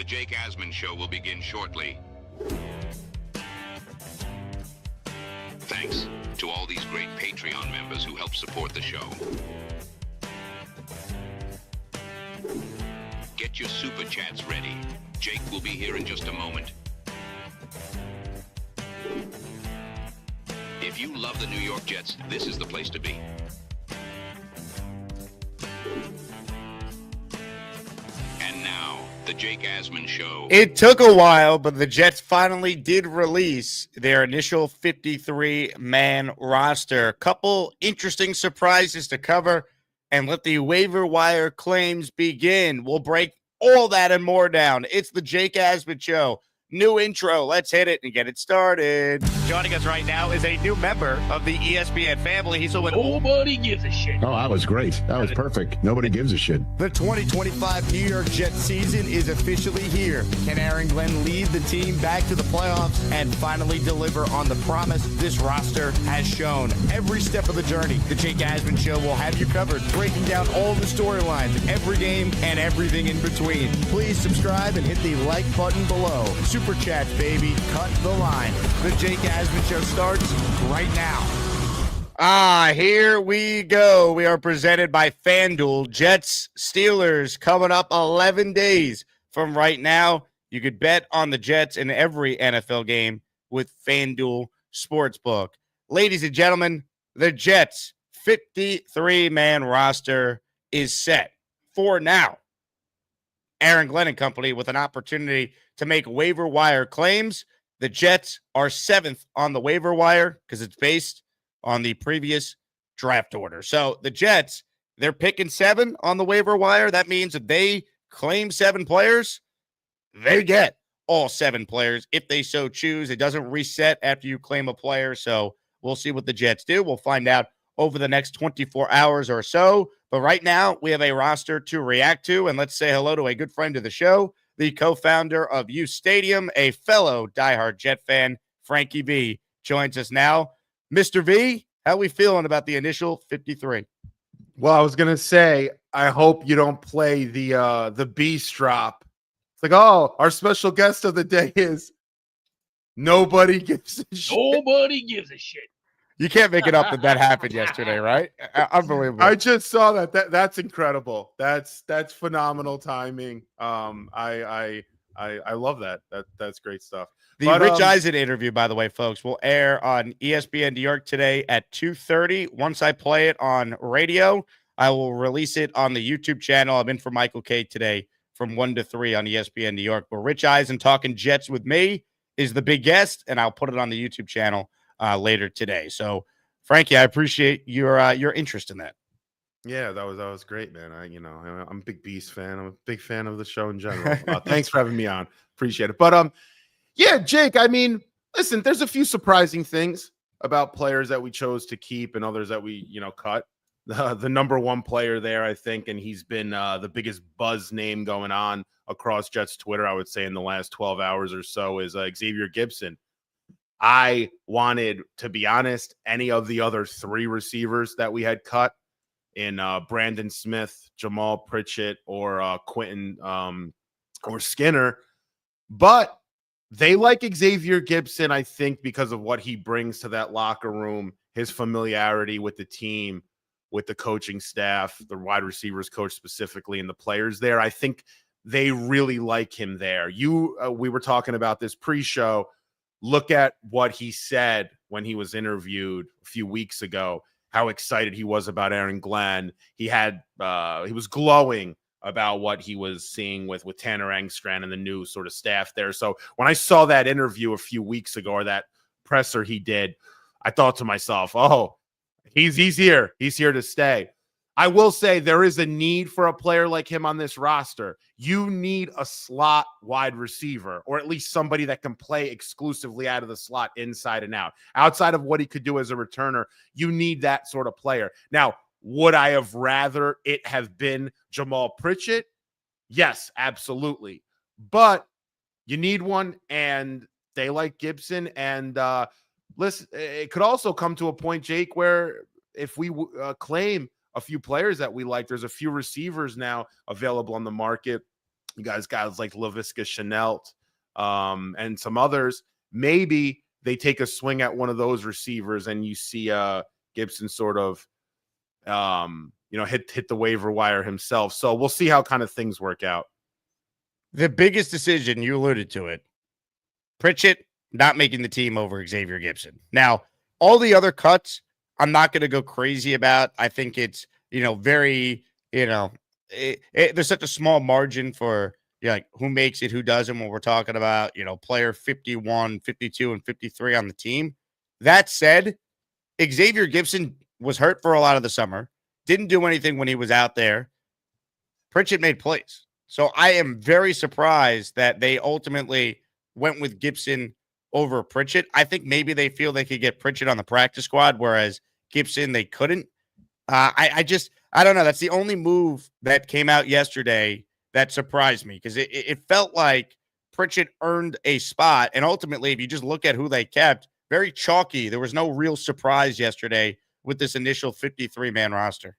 The Jake Asman Show will begin shortly. Thanks to all these great Patreon members who help support the show. Get your super chats ready. Jake will be here in just a moment. If you love the New York Jets, this is the place to be. And now, the Jake Asman Show. It took a while, but the Jets finally did release their initial 53-man roster. Couple interesting surprises to cover, and let the waiver wire claims begin. We'll break all that and more down. It's the Jake Asman Show. New intro. Let's hit it and get it started. Joining us right now is a new member of the ESPN family. He's a Nobody gives a shit. Oh, that was great. That was perfect. Nobody gives a shit. The 2025 New York Jets season is officially here. Can Aaron Glenn lead the team back to the playoffs and finally deliver on the promise this roster has shown? Every step of the journey, the Jake Asman Show will have you covered, breaking down all the storylines, every game, and everything in between. Please subscribe and hit the like button below. SuperChats, baby. Cut the line. The Jake Asman Show starts right now. Here we go. We are presented by FanDuel. Jets, Steelers coming up 11 days from right now. You could bet on the Jets in every NFL game with FanDuel Sportsbook. Ladies and gentlemen, the Jets 53-man roster is set for now. Aaron Glenn and company with an opportunity to make waiver wire claims. The Jets are 7th on the waiver wire because it's based on the previous draft order. So the Jets, they're picking 7 on the waiver wire. That means if they claim 7 players, they get all 7 players if they so choose. It doesn't reset after you claim a player. So we'll see what the Jets do. We'll find out over the next 24 hours or so. But right now, we have a roster to react to. And let's say hello to a good friend of the show, the co-founder of uStadium, a fellow diehard Jet fan, Frankie V, joins us now. Mr. V, how are we feeling about the initial 53? Well, I was going to say, I hope you don't play the beast drop. It's like, oh, our special guest of the day is nobody gives a shit. Nobody gives a shit. You can't make it up that happened yesterday, right? Unbelievable. I just saw that. That's incredible. That's phenomenal timing. I love that. That's great stuff. The Rich Eisen interview, by the way, folks, will air on ESPN New York today at 2:30. Once I play it on radio, I will release it on the YouTube channel. I'm in for Michael K today from 1 to 3 on ESPN New York. But Rich Eisen talking Jets with me is the big guest, and I'll put it on the YouTube channel later today. So, Frankie, I appreciate your interest in that. Yeah, that was great, man. I'm a big Beast fan. I'm a big fan of the show in general. Thanks for having me on. Appreciate it. But yeah, Jake, I mean, listen, there's a few surprising things about players that we chose to keep and others that we, cut. The number one player there, I think, and he's been the biggest buzz name going on across Jets Twitter, I would say, in the last 12 hours or so, is Xavier Gibson. I wanted, to be honest, any of the other 3 receivers that we had cut in Brandon Smith, Jamal Pritchett, or Quentin or Skinner. But they like Xavier Gibson, I think, because of what he brings to that locker room, his familiarity with the team, with the coaching staff, the wide receivers coach specifically, and the players there. I think they really like him there. We were talking about this pre-show. Look at what he said when he was interviewed a few weeks ago, how excited he was about Aaron Glenn. He was glowing about what he was seeing with Tanner Engstrand and the new sort of staff there. So when I saw that interview a few weeks ago, or that presser he did, I thought to myself, oh, he's here. He's here to stay. I will say there is a need for a player like him on this roster. You need a slot wide receiver, or at least somebody that can play exclusively out of the slot inside and out. Outside of what he could do as a returner, you need that sort of player. Now, would I have rather it have been Jamal Pritchett? Yes, absolutely. But you need one, and they like Gibson. And listen, it could also come to a point, Jake, where if we claim a few players that we like, there's a few receivers now available on the market You guys like Laviska Shenault, and some others. Maybe they take a swing at one of those receivers, and you see Gibson sort of, hit the waiver wire himself. So we'll see how kind of things work out. The biggest decision, you alluded to it, Pritchett not making the team over Xavier Gibson. Now, all the other cuts, I'm not going to go crazy about. I think it's, very, there's such a small margin for like who makes it, who doesn't, when we're talking about, player 51, 52, and 53 on the team. That said, Xavier Gibson was hurt for a lot of the summer, didn't do anything when he was out there. Pritchett made plays. So I am very surprised that they ultimately went with Gibson over Pritchett. I think maybe they feel they could get Pritchett on the practice squad, whereas Gibson, they couldn't. I don't know. That's the only move that came out yesterday that surprised me, because it felt like Pritchett earned a spot. And ultimately, if you just look at who they kept, very chalky. There was no real surprise yesterday with this initial 53-man roster.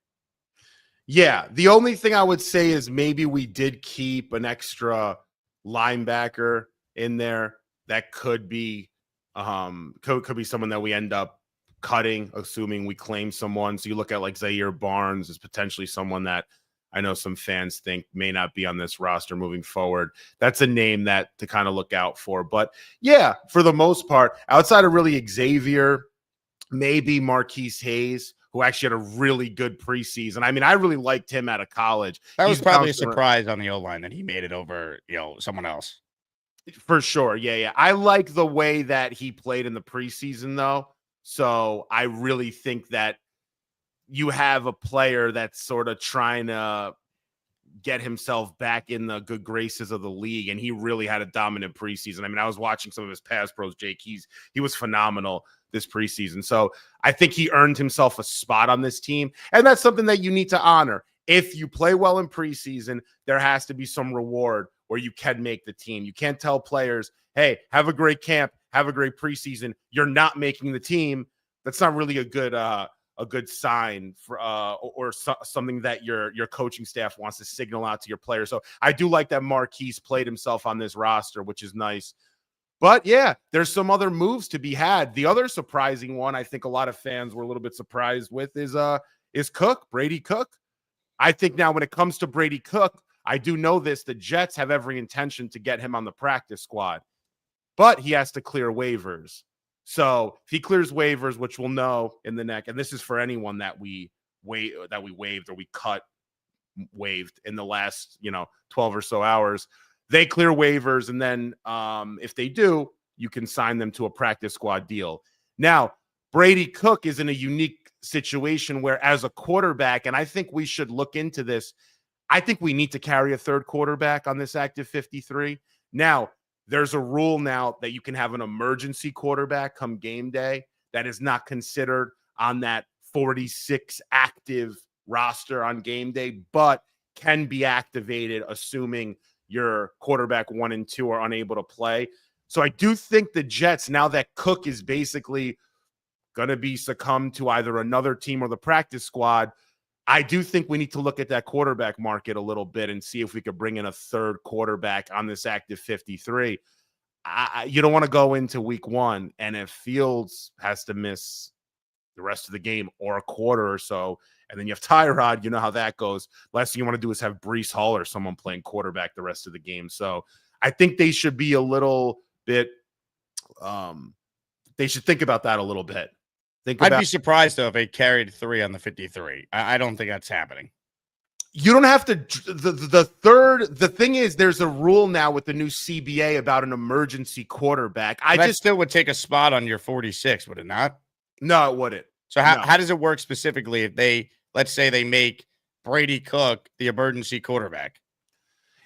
Yeah, the only thing I would say is maybe we did keep an extra linebacker in there that could be could be someone that we end up cutting, assuming we claim someone. So you look at like Zaire Barnes is potentially someone that I know some fans think may not be on this roster moving forward. That's a name that to kind of look out for. But yeah, for the most part, outside of really Xavier, maybe Marquise Hayes, who actually had a really good preseason. I mean, I really liked him out of college. That was probably a surprise on the O-line that he made it over, someone else. For sure. Yeah. I like the way that he played in the preseason, though. So I really think that you have a player that's sort of trying to get himself back in the good graces of the league, and he really had a dominant preseason. I mean, I was watching some of his pass pros, Jake. He was phenomenal this preseason. So I think he earned himself a spot on this team, and that's something that you need to honor. If you play well in preseason, there has to be some reward where you can make the team. You can't tell players, hey, have a great camp, have a great preseason, you're not making the team. That's not really a good sign for something that your coaching staff wants to signal out to your players. So I do like that Marquise played himself on this roster, which is nice. But yeah, there's some other moves to be had. The other surprising one, I think a lot of fans were a little bit surprised with, is Cook, Brady Cook. I think now when it comes to Brady Cook, I do know this, the Jets have every intention to get him on the practice squad, but he has to clear waivers. So if he clears waivers, which we'll know in the next, and this is for anyone that we waived or we waived in the last 12 or so hours, they clear waivers, and then if they do, you can sign them to a practice squad deal. Now, Brady Cook is in a unique situation where, as a quarterback, and I think we should look into this, I think we need to carry a third quarterback on this active 53. Now, there's a rule now that you can have an emergency quarterback come game day that is not considered on that 46 active roster on game day, but can be activated assuming your quarterback 1 and 2 are unable to play. So I do think the Jets, now that Cook is basically going to be succumbed to either another team or the practice squad, I do think we need to look at that quarterback market a little bit and see if we could bring in a third quarterback on this active 53. You don't want to go into week 1, and if Fields has to miss the rest of the game or a quarter or so, and then you have Tyrod, you know how that goes. Last thing you want to do is have Breece Hall or someone playing quarterback the rest of the game. So I think they should be a little bit they should think about that a little bit. I'd be surprised, though, if they carried 3 on the 53. I don't think that's happening. You don't have to. The thing is, there's a rule now with the new CBA about an emergency quarterback. That still would take a spot on your 46, would it not? No, it wouldn't. So how does it work specifically if let's say they make Brady Cook the emergency quarterback?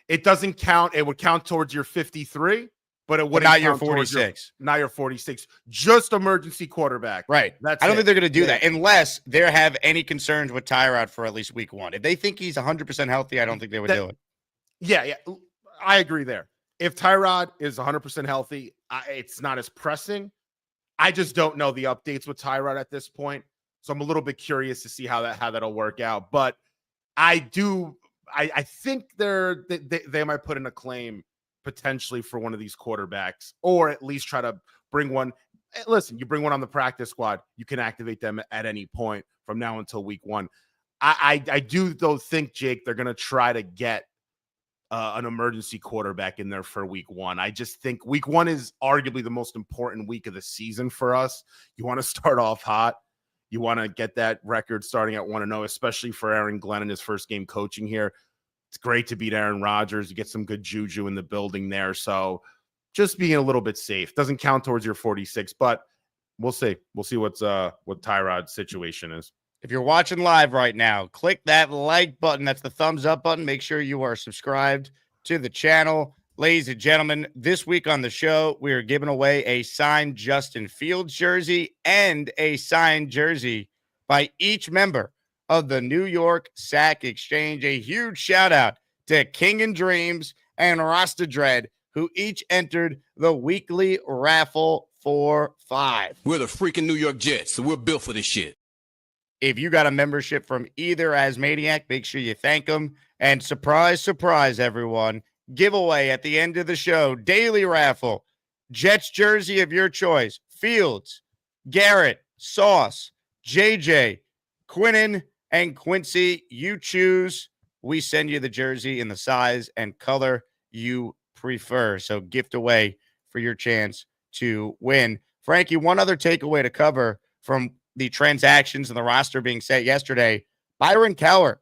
It doesn't count. It would count towards your 53. But it wouldn't not your 46. Not your 46. Just emergency quarterback. Right. I don't think they're going to do that unless they have any concerns with Tyrod for at least week 1. If they think he's 100% healthy, I don't think they would do it. Yeah. I agree there. If Tyrod is 100% healthy, it's not as pressing. I just don't know the updates with Tyrod at this point. So I'm a little bit curious to see how that'll work out. But I do I think they might put in a claim potentially for one of these quarterbacks, or at least try to bring one. Listen, you bring one on the practice squad, you can activate them at any point from now until week 1. I do though think, Jake, they're going to try to get an emergency quarterback in there for week 1. I just think week 1 is arguably the most important week of the season for us. You want to start off hot. You want to get that record starting at 1-0, especially for Aaron Glenn in his first game coaching here. It's great to beat Aaron Rodgers. You get some good juju in the building there. So just being a little bit safe. Doesn't count towards your 46, but we'll see. We'll see what Tyrod's situation is. If you're watching live right now, click that like button. That's the thumbs up button. Make sure you are subscribed to the channel. Ladies and gentlemen, this week on the show, we are giving away a signed Justin Fields jersey and a signed jersey by each member of the New York Sack Exchange. A huge shout out to King and Dreams and Rasta Dread, who each entered the weekly raffle for 5. We're the freaking New York Jets, so we're built for this shit. If you got a membership from either Asmaniac, make sure you thank them. And surprise, surprise, everyone, giveaway at the end of the show, daily raffle, Jets jersey of your choice, Fields, Garrett, Sauce, JJ, Quinnen, and Quincy. You choose. We send you the jersey in the size and color you prefer. So gift away for your chance to win. Frankie, one other takeaway to cover from the transactions and the roster being set yesterday. Byron Cowart,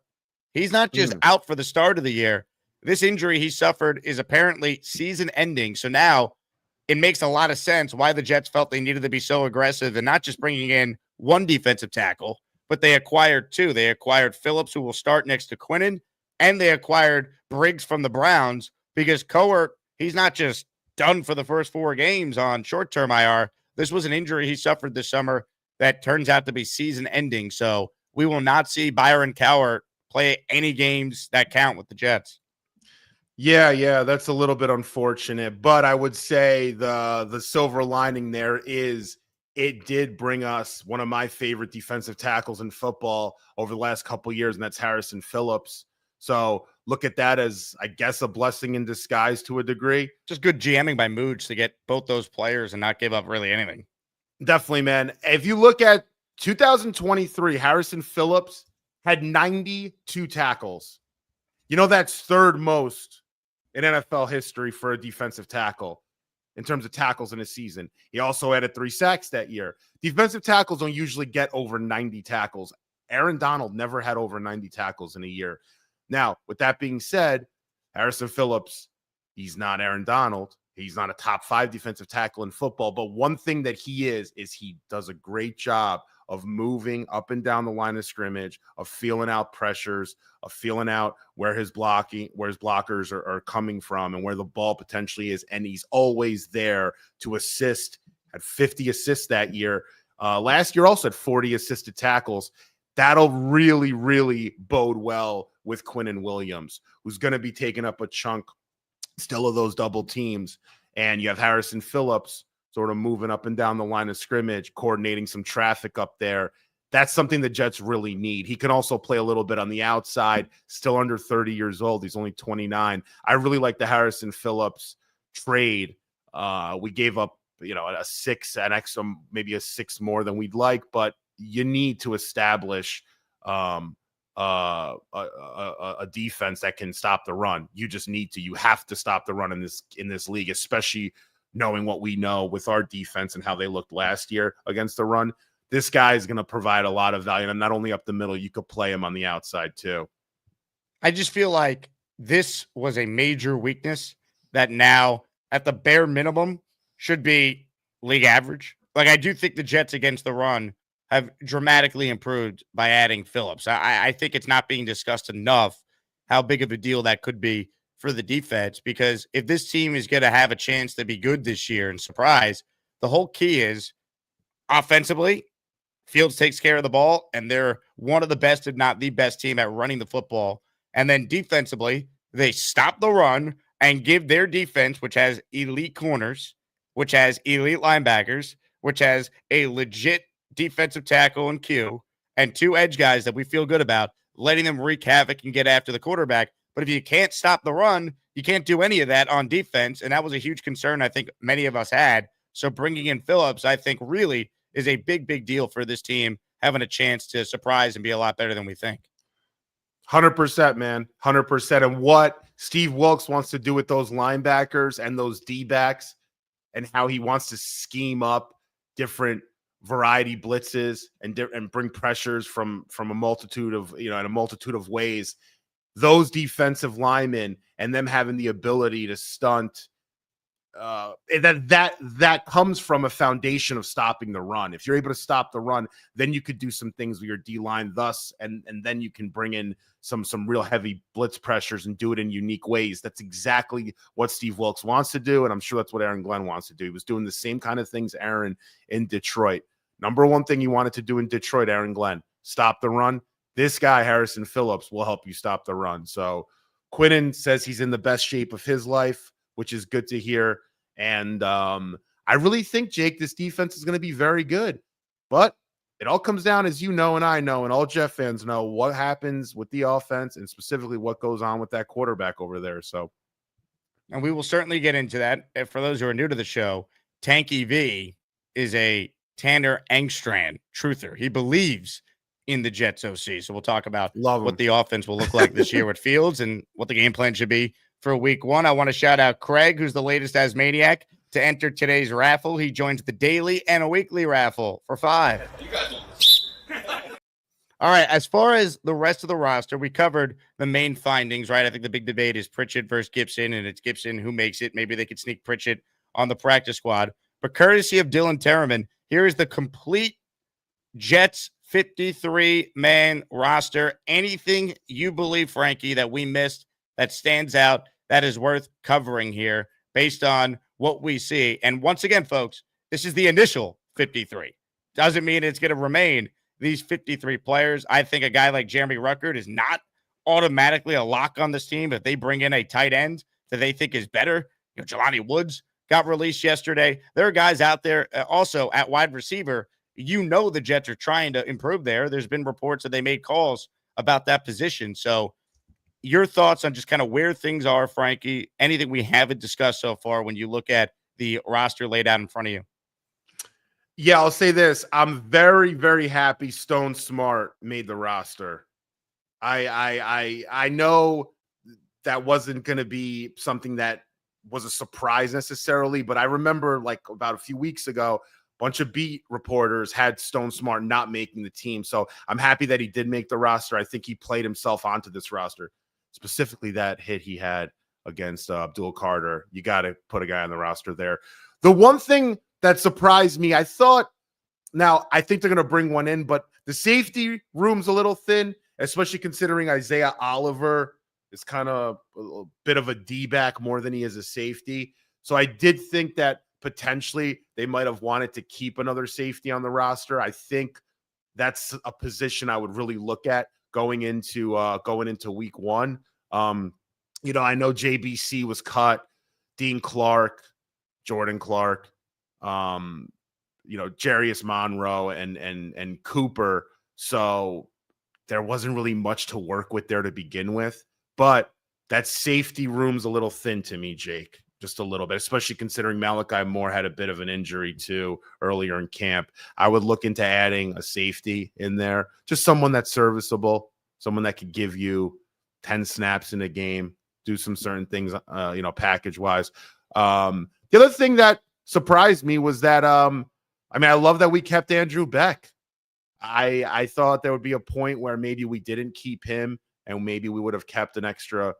he's not just out for the start of the year. This injury he suffered is apparently season ending. So now it makes a lot of sense why the Jets felt they needed to be so aggressive and not just bringing in one defensive tackle, but they acquired 2. They acquired Phillips, who will start next to Quinnen, and they acquired Briggs from the Browns, because Cowart, he's not just done for the first 4 games on short-term IR. This was an injury he suffered this summer that turns out to be season ending. So we will not see Byron Cowart play any games that count with the Jets. Yeah, that's a little bit unfortunate, but I would say the silver lining there is it did bring us one of my favorite defensive tackles in football over the last couple of years, and that's Harrison Phillips. So look at that as, I guess, a blessing in disguise to a degree. Just good GMing by Mooch to get both those players and not give up really anything. Definitely, man. If you look at 2023, Harrison Phillips had 92 tackles. You know, that's third most in NFL history for a defensive tackle in terms of tackles in a season. He also added 3 sacks that year. Defensive tackles don't usually get over 90 tackles. Aaron Donald never had over 90 tackles in a year. Now, with that being said, Harrison Phillips, he's not Aaron Donald. He's not a top 5 defensive tackle in football, but one thing that he is he does a great job of moving up and down the line of scrimmage, of feeling out pressures, of feeling out where his blockers are coming from and where the ball potentially is. And he's always there to assist. Had 50 assists that year. Last year also had 40 assisted tackles. That'll really, really bode well with Quinnen Williams, who's going to be taking up a chunk still of those double teams. And you have Harrison Phillips sort of moving up and down the line of scrimmage, coordinating some traffic up there. That's something the Jets really need. He can also play a little bit on the outside, still under 30 years old. He's only 29. I really like the Harrison Phillips trade. We gave up, a 6, an extra, maybe a 6 more than we'd like, but you need to establish a defense that can stop the run. You just need to. You have to stop the run in this league, especially knowing what we know with our defense and how they looked last year against the run. This guy is going to provide a lot of value, and not only up the middle, you could play him on the outside too. I just feel like this was a major weakness that now, at the bare minimum, should be league average. Like, I do think the Jets against the run have dramatically improved by adding Phillips. I think it's not being discussed enough how big of a deal that could be for the defense, because if this team is going to have a chance to be good this year and surprise, the whole key is offensively, Fields takes care of the ball, and they're one of the best, if not the best team at running the football. And then defensively, they stop the run and give their defense, which has elite corners, which has elite linebackers, which has a legit defensive tackle and Q, and 2 edge guys that we feel good about. letting them wreak havoc and get after the quarterback. But if you can't stop the run, you can't do any of that on defense. And that was a huge concern I think many of us had. So bringing in Phillips, I think really is a big, big deal for this team having a chance to surprise and be a lot better than we think. 100%, man. 100%. And what Steve Wilks wants to do with those linebackers and those D-backs and how he wants to scheme up different variety blitzes and bring pressures from a multitude of, in a multitude of ways. Those defensive linemen and them having the ability to stunt, that comes from a foundation of stopping the run. If you're able to stop the run, then you could do some things with your D-line thus, and then you can bring in some real heavy blitz pressures and do it in unique ways. That's exactly what Steve Wilks wants to do, and I'm sure that's what Aaron Glenn wants to do. He was doing the same kind of things, Aaron, in Detroit. Number one thing he wanted to do in Detroit, Aaron Glenn, stop the run. This guy, Harrison Phillips, will help you stop the run. So Quinnen says he's in the best shape of his life, which is good to hear. And I really think, Jake, this defense is going to be very good. But it all comes down, as you know and I know and all Jeff fans know, what happens with the offense and specifically what goes on with that quarterback over there. So, and we will certainly get into that. And for those who are new to the show, Frankie V is a Tanner Engstrand truther. He believes in the Jets OC. So we'll talk about what the offense will look like this year with Fields and what the game plan should be for week one. I want to shout out Craig, who's the latest Asmaniac, to enter today's raffle. He joins the daily and a weekly raffle for $5. All right, as far as the rest of the roster, we covered the main findings, right? I think the big debate is Pritchett versus Gibson, and it's Gibson who makes it. Maybe they could sneak Pritchett on the practice squad. But courtesy of Dylan Terraman, here is the complete Jets 53-man roster. Anything you believe, Frankie, that we missed that stands out that is worth covering here based on what we see? And once again, folks, this is the initial 53. Doesn't mean it's going to remain these 53 players. I think a guy like Jeremy Ruckert is not automatically a lock on this team if they bring in a tight end that they think is better. Jelani Woods got released yesterday. There are guys out there also at wide receiver. The Jets are trying to improve there. There's been reports that they made calls about that position. So your thoughts on just kind of where things are, Frankie, anything we haven't discussed so far when you look at the roster laid out in front of you? Yeah, I'll say this. I'm very, very happy Stone Smart made the roster. I know that wasn't going to be something that was a surprise necessarily, but I remember like about a few weeks ago, a bunch of beat reporters had Stone Smart not making the team. So I'm happy that he did make the roster. I think he played himself onto this roster, specifically that hit he had against Abdul Carter. You got to put a guy on the roster there. The one thing that surprised me, I think they're going to bring one in, but the safety room's a little thin, especially considering Isaiah Oliver is kind of a bit of a D-back more than he is a safety. So I did think that potentially they might have wanted to keep another safety on the roster. I think that's a position I would really look at going into week one. I know JBC was cut, Dean Clark, Jordan Clark, Jarius Monroe and Cooper. So there wasn't really much to work with there to begin with. But that safety room's a little thin to me, Jake, just a little bit, especially considering Malachi Moore had a bit of an injury too earlier in camp. I would look into adding a safety in there, just someone that's serviceable, someone that could give you 10 snaps in a game, do some certain things, package-wise. The other thing that surprised me was that, I love that we kept Andrew Beck. I thought there would be a point where maybe we didn't keep him and maybe we would have kept an extra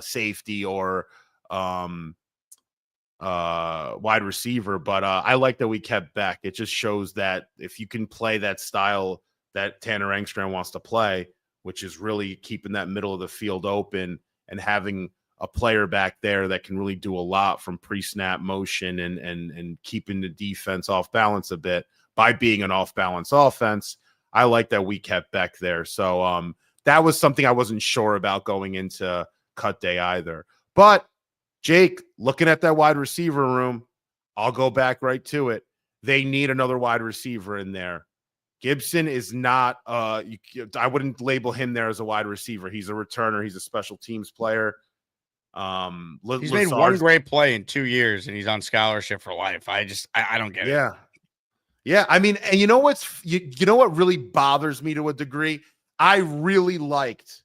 safety or wide receiver. But I like that we kept Beck. It just shows that if you can play that style that Tanner Engstrand wants to play, which is really keeping that middle of the field open and having a player back there that can really do a lot from pre-snap motion and keeping the defense off balance a bit by being an off-balance offense. I like that we kept Beck there. So that was something I wasn't sure about going into cut day either. But Jake, looking at that wide receiver room, I'll go back right to it. They need another wide receiver in there. Gibson is not, I wouldn't label him there as a wide receiver. He's a returner. He's a special teams player. He's made one great play in 2 years, and he's on scholarship for life. I don't get it. Yeah. I mean, and you know what really bothers me to a degree? I really liked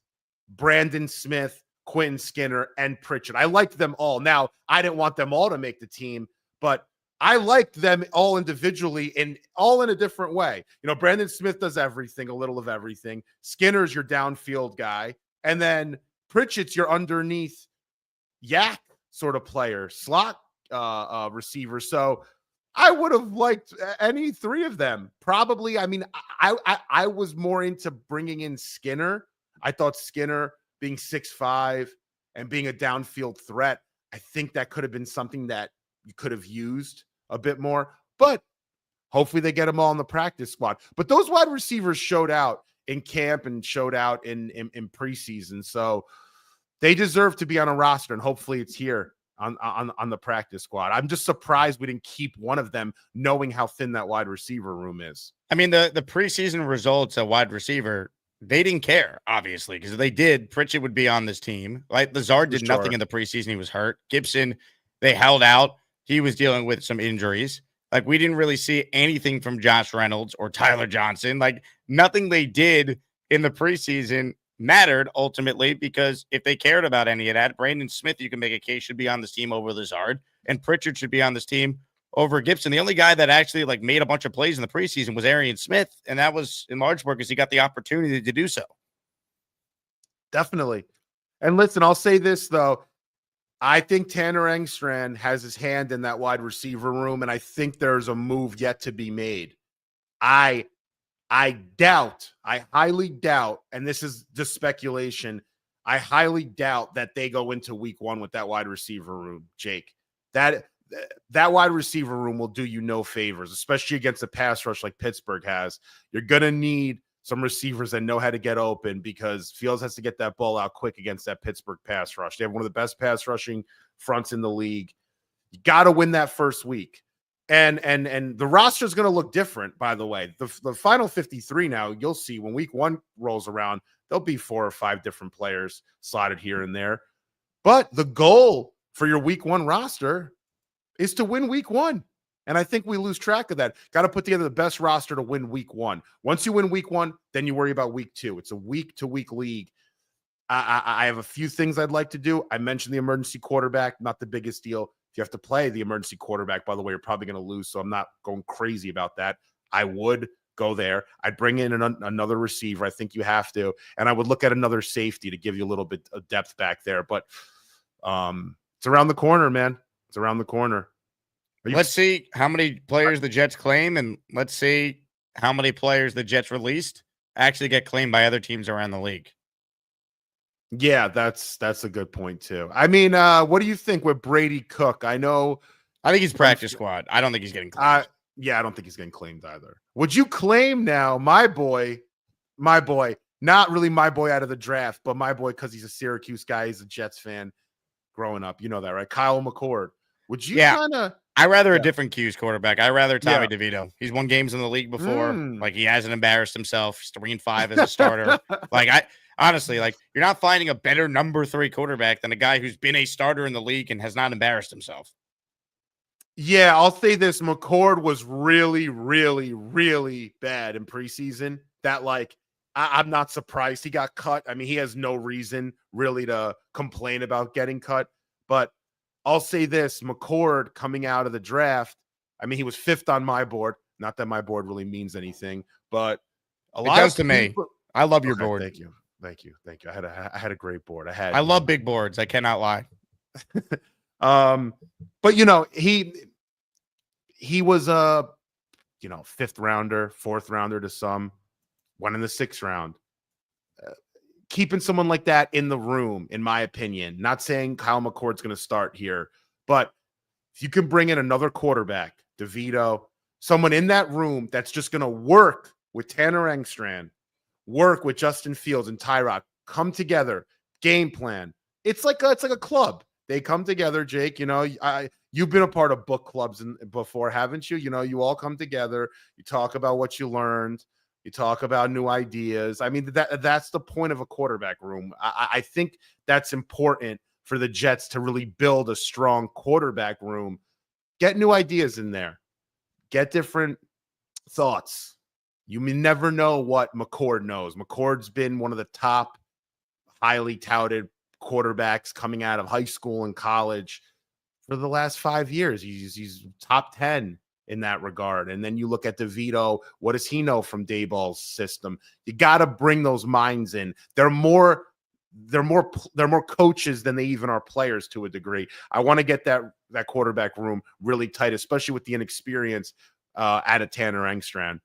Brandon Smith, Quentin Skinner, and Pritchett. I liked them all. Now, I didn't want them all to make the team, but I liked them all individually and all in a different way. Brandon Smith does everything, a little of everything. Skinner's your downfield guy. And then Pritchett's your underneath yak sort of player, slot receiver. So I would have liked any three of them. Probably. I mean, I was more into bringing in Skinner. I thought Skinner being 6'5" and being a downfield threat, I think that could have been something that you could have used a bit more, but hopefully they get them all in the practice squad. But those wide receivers showed out in camp and showed out in preseason. So they deserve to be on a roster, and hopefully it's here on the practice squad. I'm just surprised we didn't keep one of them, knowing how thin that wide receiver room is. I mean, the preseason results at wide receiver, they didn't care, obviously, because if they did, Pritchett would be on this team. Like Lazard did nothing in the preseason. He was hurt. Gibson, they held out. He was dealing with some injuries. Like, we didn't really see anything from Josh Reynolds or Tyler Johnson. Like, nothing they did in the preseason mattered ultimately, because if they cared about any of that, Brandon Smith, you can make a case, should be on this team over Lazard, and Pritchett should be on this team over Gibson. The only guy that actually made a bunch of plays in the preseason was Arian Smith, and that was in large part because he got the opportunity to do so. Definitely. And listen, I'll say this though. I think Tanner Engstrand has his hand in that wide receiver room, and I think there's a move yet to be made. I highly doubt, and this is just speculation, I highly doubt that they go into week one with that wide receiver room, Jake. That wide receiver room will do you no favors, especially against a pass rush like Pittsburgh has. You're going to need some receivers that know how to get open, because Fields has to get that ball out quick against that Pittsburgh pass rush. They have one of the best pass rushing fronts in the league. You got to win that first week. And the roster is going to look different, by the way. The final 53 now, you'll see when week one rolls around, there'll be 4 or 5 different players slotted here and there. But the goal for your week one roster is to win week one. And I think we lose track of that. Got to put together the best roster to win week one. Once you win week one, then you worry about week two. It's a week-to-week league. I have a few things I'd like to do. I mentioned the emergency quarterback, not the biggest deal. If you have to play the emergency quarterback, by the way, you're probably going to lose, so I'm not going crazy about that. I would go there. I'd bring in another receiver. I think you have to. And I would look at another safety to give you a little bit of depth back there. But it's around the corner, man. It's around the corner. Let's see how many players the Jets claim, and let's see how many players the Jets released actually get claimed by other teams around the league. Yeah, that's a good point too. I mean, what do you think with Brady Cook? I think he's practice squad. I don't think he's getting claimed. Yeah, I don't think he's getting claimed either. Would you claim now my boy, not really my boy out of the draft, but my boy because he's a Syracuse guy, he's a Jets fan growing up. You know that, right? Kyle McCord. Would you kind of... I rather a different Q's quarterback. I rather Tommy DeVito. He's won games in the league before. Like, he hasn't embarrassed himself. He's 3-5 as a starter. Honestly, you're not finding a better number 3 quarterback than a guy who's been a starter in the league and has not embarrassed himself. Yeah, I'll say this. McCord was really, really, really bad in preseason. That, I'm not surprised he got cut. I mean, he has no reason really to complain about getting cut. But I'll say this, McCord coming out of the draft, I mean, he was 5th on my board. Not that my board really means anything, but a lot of people, me. I love your board. Thank you. I had a great board. I love big boards. I cannot lie. But he was a 5th rounder, 4th rounder to some, went in the 6th round. Keeping someone like that in the room, in my opinion, not saying Kyle McCord's going to start here, but if you can bring in another quarterback, DeVito, someone in that room that's just going to work with Tanner Engstrand, work with Justin Fields and Tyrod, come together, game plan. It's like a club. They come together, Jake. You've been a part of book clubs before, haven't you? You all come together. You talk about what you learned. You talk about new ideas. I mean, that's the point of a quarterback room. I think that's important for the Jets to really build a strong quarterback room. Get new ideas in there. Get different thoughts. You may never know what McCord knows. McCord's been one of the top highly touted quarterbacks coming out of high school and college for the last 5 years. He's top 10 in that regard. And then you look at DeVito. What does he know from Dayball's system? You got to bring those minds in. They're more coaches than they even are players to a degree. I want to get that quarterback room really tight, especially with the inexperience out of Tanner Engstrand.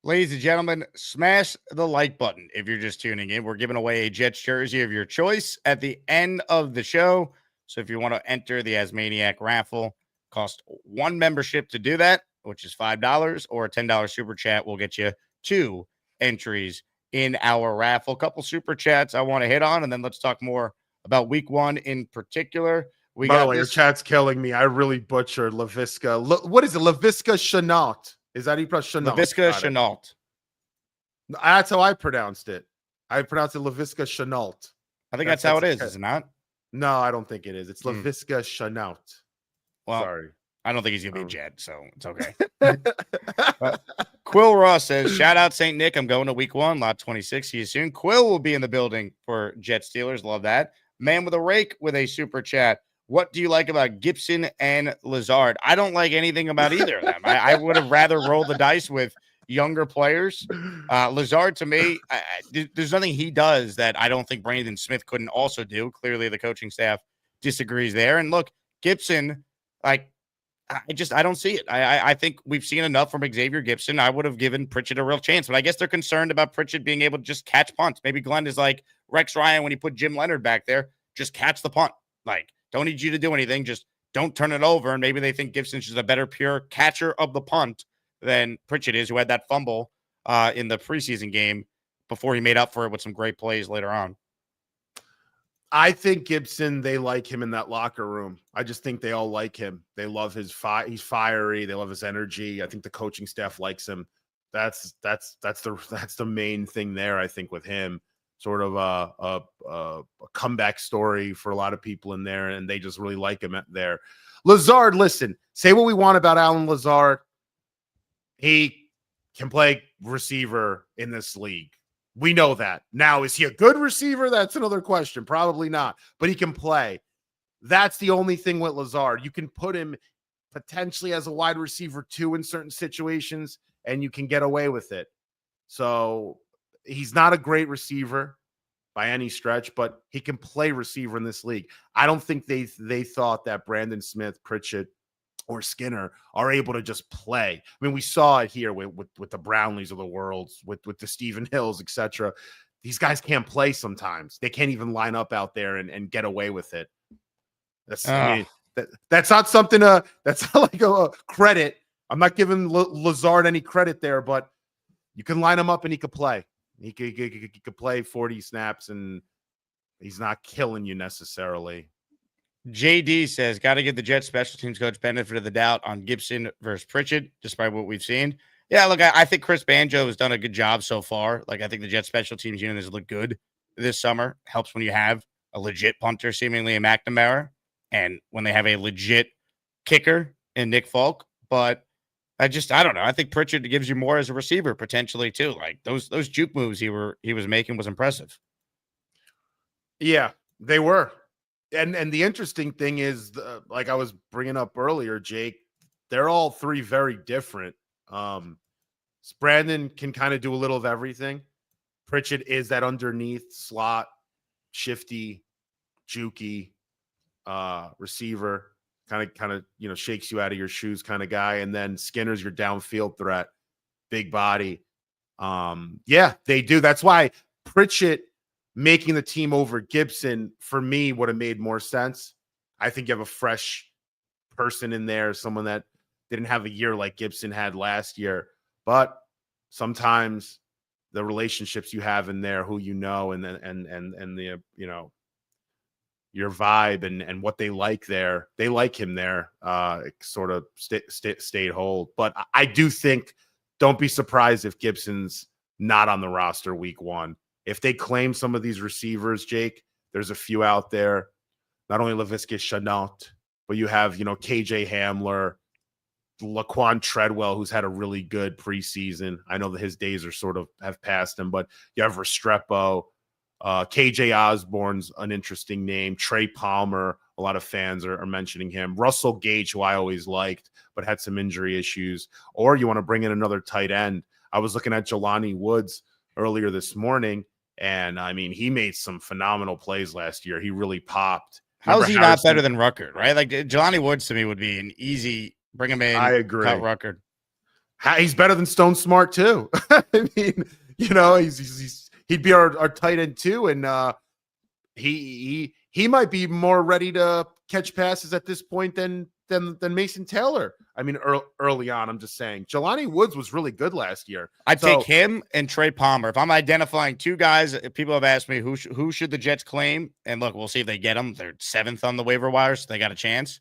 Ladies and gentlemen, smash the like button if you're just tuning in. We're giving away a Jets jersey of your choice at the end of the show. So if you want to enter the Asmaniac raffle, cost one membership to do that, which is $5, or a $10 super chat will get you 2 entries in our raffle. Couple super chats I want to hit on, and then let's talk more about week 1 in particular. By the way, your chat's killing me. I really butchered LaVisca. What is it? LaVisca Chenault. Is that how you pronounce Chenault? LaVisca Chenault. That's how I pronounced it. I pronounced it LaVisca Chenault. I think that's how it is it not? No, I don't think it is. It's LaVisca Chenault. Well, sorry. I don't think he's going to be a Jet, so it's okay. Quill Ross says, shout out St. Nick. I'm going to week 1, lot 26. See you soon. Quill will be in the building for Jet Steelers. Love that. Man with a rake with a super chat. What do you like about Gibson and Lazard? I don't like anything about either of them. I would have rather rolled the dice with younger players. Lazard, to me, there's nothing he does that I don't think Brandon Smith couldn't also do. Clearly, the coaching staff disagrees there. And look, Gibson, I don't see it. I think we've seen enough from Xavier Gibson. I would have given Pritchett a real chance, but I guess they're concerned about Pritchett being able to just catch punts. Maybe Glenn is like Rex Ryan when he put Jim Leonard back there, just catch the punt. Like, don't need you to do anything. Just don't turn it over. And maybe they think Gibson's just a better pure catcher of the punt than Pritchett is, who had that fumble in the preseason game before he made up for it with some great plays later on. I think Gibson, they like him in that locker room. I just think they all like him. They love his he's fiery. They love his energy. I think the coaching staff likes him. That's the main thing there, I think, with him. Sort of a comeback story for a lot of people in there, and they just really like him there. Lazard, listen, say what we want about Alan Lazard. He can play receiver in this league. We know that. Now, is he a good receiver? That's another question. Probably not, but he can play. That's the only thing with Lazard. You can put him potentially as a wide receiver too in certain situations, and you can get away with it. So he's not a great receiver by any stretch, but he can play receiver in this league. I don't think they thought that Brandon Smith, Pritchett, or Skinner are able to just play. I mean, we saw it here with the Brownlees of the world, with the Stephen Hills, etc. These guys can't play sometimes. They can't even line up out there and get away with it. I mean, that's not something that's not like a credit. I'm not giving Lazard any credit there, but you can line him up and he could play. He could play 40 snaps, and he's not killing you necessarily. JD says, got to give the Jets special teams coach benefit of the doubt on Gibson versus Pritchett, despite what we've seen. Yeah, look, I think Chris Banjo has done a good job so far. Like, I think the Jets special teams unit has looked good this summer. Helps when you have a legit punter, seemingly in McNamara, and when they have a legit kicker in Nick Folk. But I don't know. I think Pritchett gives you more as a receiver potentially too. Like those juke moves he was making was impressive. Yeah, they were. And the interesting thing is, like I was bringing up earlier, Jake, they're all three very different. Brandon can kind of do a little of everything. Pritchett is that underneath slot, shifty, jukey receiver. Kind of, shakes you out of your shoes kind of guy. And then Skinner's your downfield threat, big body. Yeah, they do. That's why Pritchett making the team over Gibson, for me, would have made more sense. I think you have a fresh person in there, someone that didn't have a year like Gibson had last year. But sometimes the relationships you have in there, who you know, and the, your vibe and what they like there. They like him there. It sort of stayed hold. But I do think, don't be surprised if Gibson's not on the roster week 1. If they claim some of these receivers, Jake, there's a few out there. Not only Laviska Shenault, but you have, KJ Hamler, Laquan Treadwell, who's had a really good preseason. I know that his days are sort of have passed him, but you have Restrepo, KJ Osborne's an interesting name. Trey Palmer, a lot of fans are mentioning him. Russell Gage, who I always liked, but had some injury issues. Or you want to bring in another tight end. I was looking at Jelani Woods earlier this morning, and I mean, he made some phenomenal plays last year. He really popped. How is he not better than Ruckert, right? Like Jelani Woods to me would be an easy bring him in. I agree. Cut Ruckert. He's better than Stone Smart too. I mean, he'd be our tight end too, and he might be more ready to catch passes at this point than Mason Taylor. I mean, early on, I'm just saying. Jelani Woods was really good last year. I'd take him and Trey Palmer. If I'm identifying two guys, people have asked me who should the Jets claim, and look, we'll see if they get them. They're 7th on the waiver wire, so they got a chance.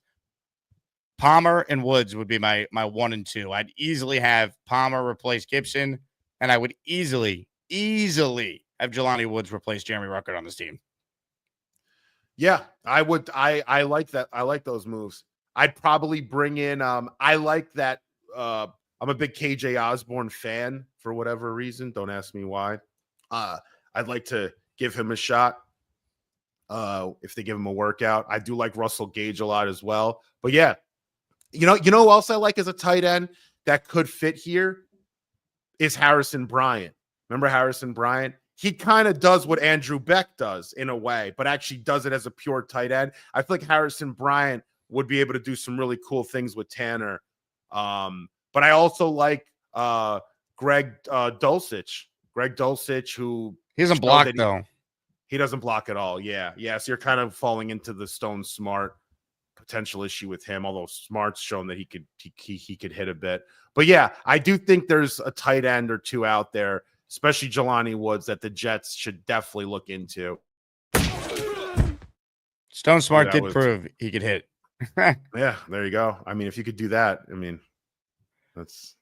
Palmer and Woods would be my 1 and 2. I'd easily have Palmer replace Gibson, and I would easily have Jelani Woods replace Jeremy Ruckert on this team. Yeah, I would. I like that. I like those moves. I'd probably bring in. I like that. I'm a big KJ Osborne fan for whatever reason. Don't ask me why. I'd like to give him a shot. If they give him a workout, I do like Russell Gage a lot as well. But yeah, you know who else I like as a tight end that could fit here is Harrison Bryant. Remember Harrison Bryant? He kind of does what Andrew Beck does in a way, but actually does it as a pure tight end. I feel like Harrison Bryant would be able to do some really cool things with Tanner. But I also like Greg Dulcich. Greg Dulcich, who he doesn't block though. He doesn't block at all. Yeah. So you're kind of falling into the Stone Smart potential issue with him, although Smart's shown that he could hit a bit. But yeah, I do think there's a tight end or two out there, especially Jelani Woods, that the Jets should definitely look into. Stone Smart did prove he could hit. Yeah, there you go. I mean, if you could do that, I mean, that's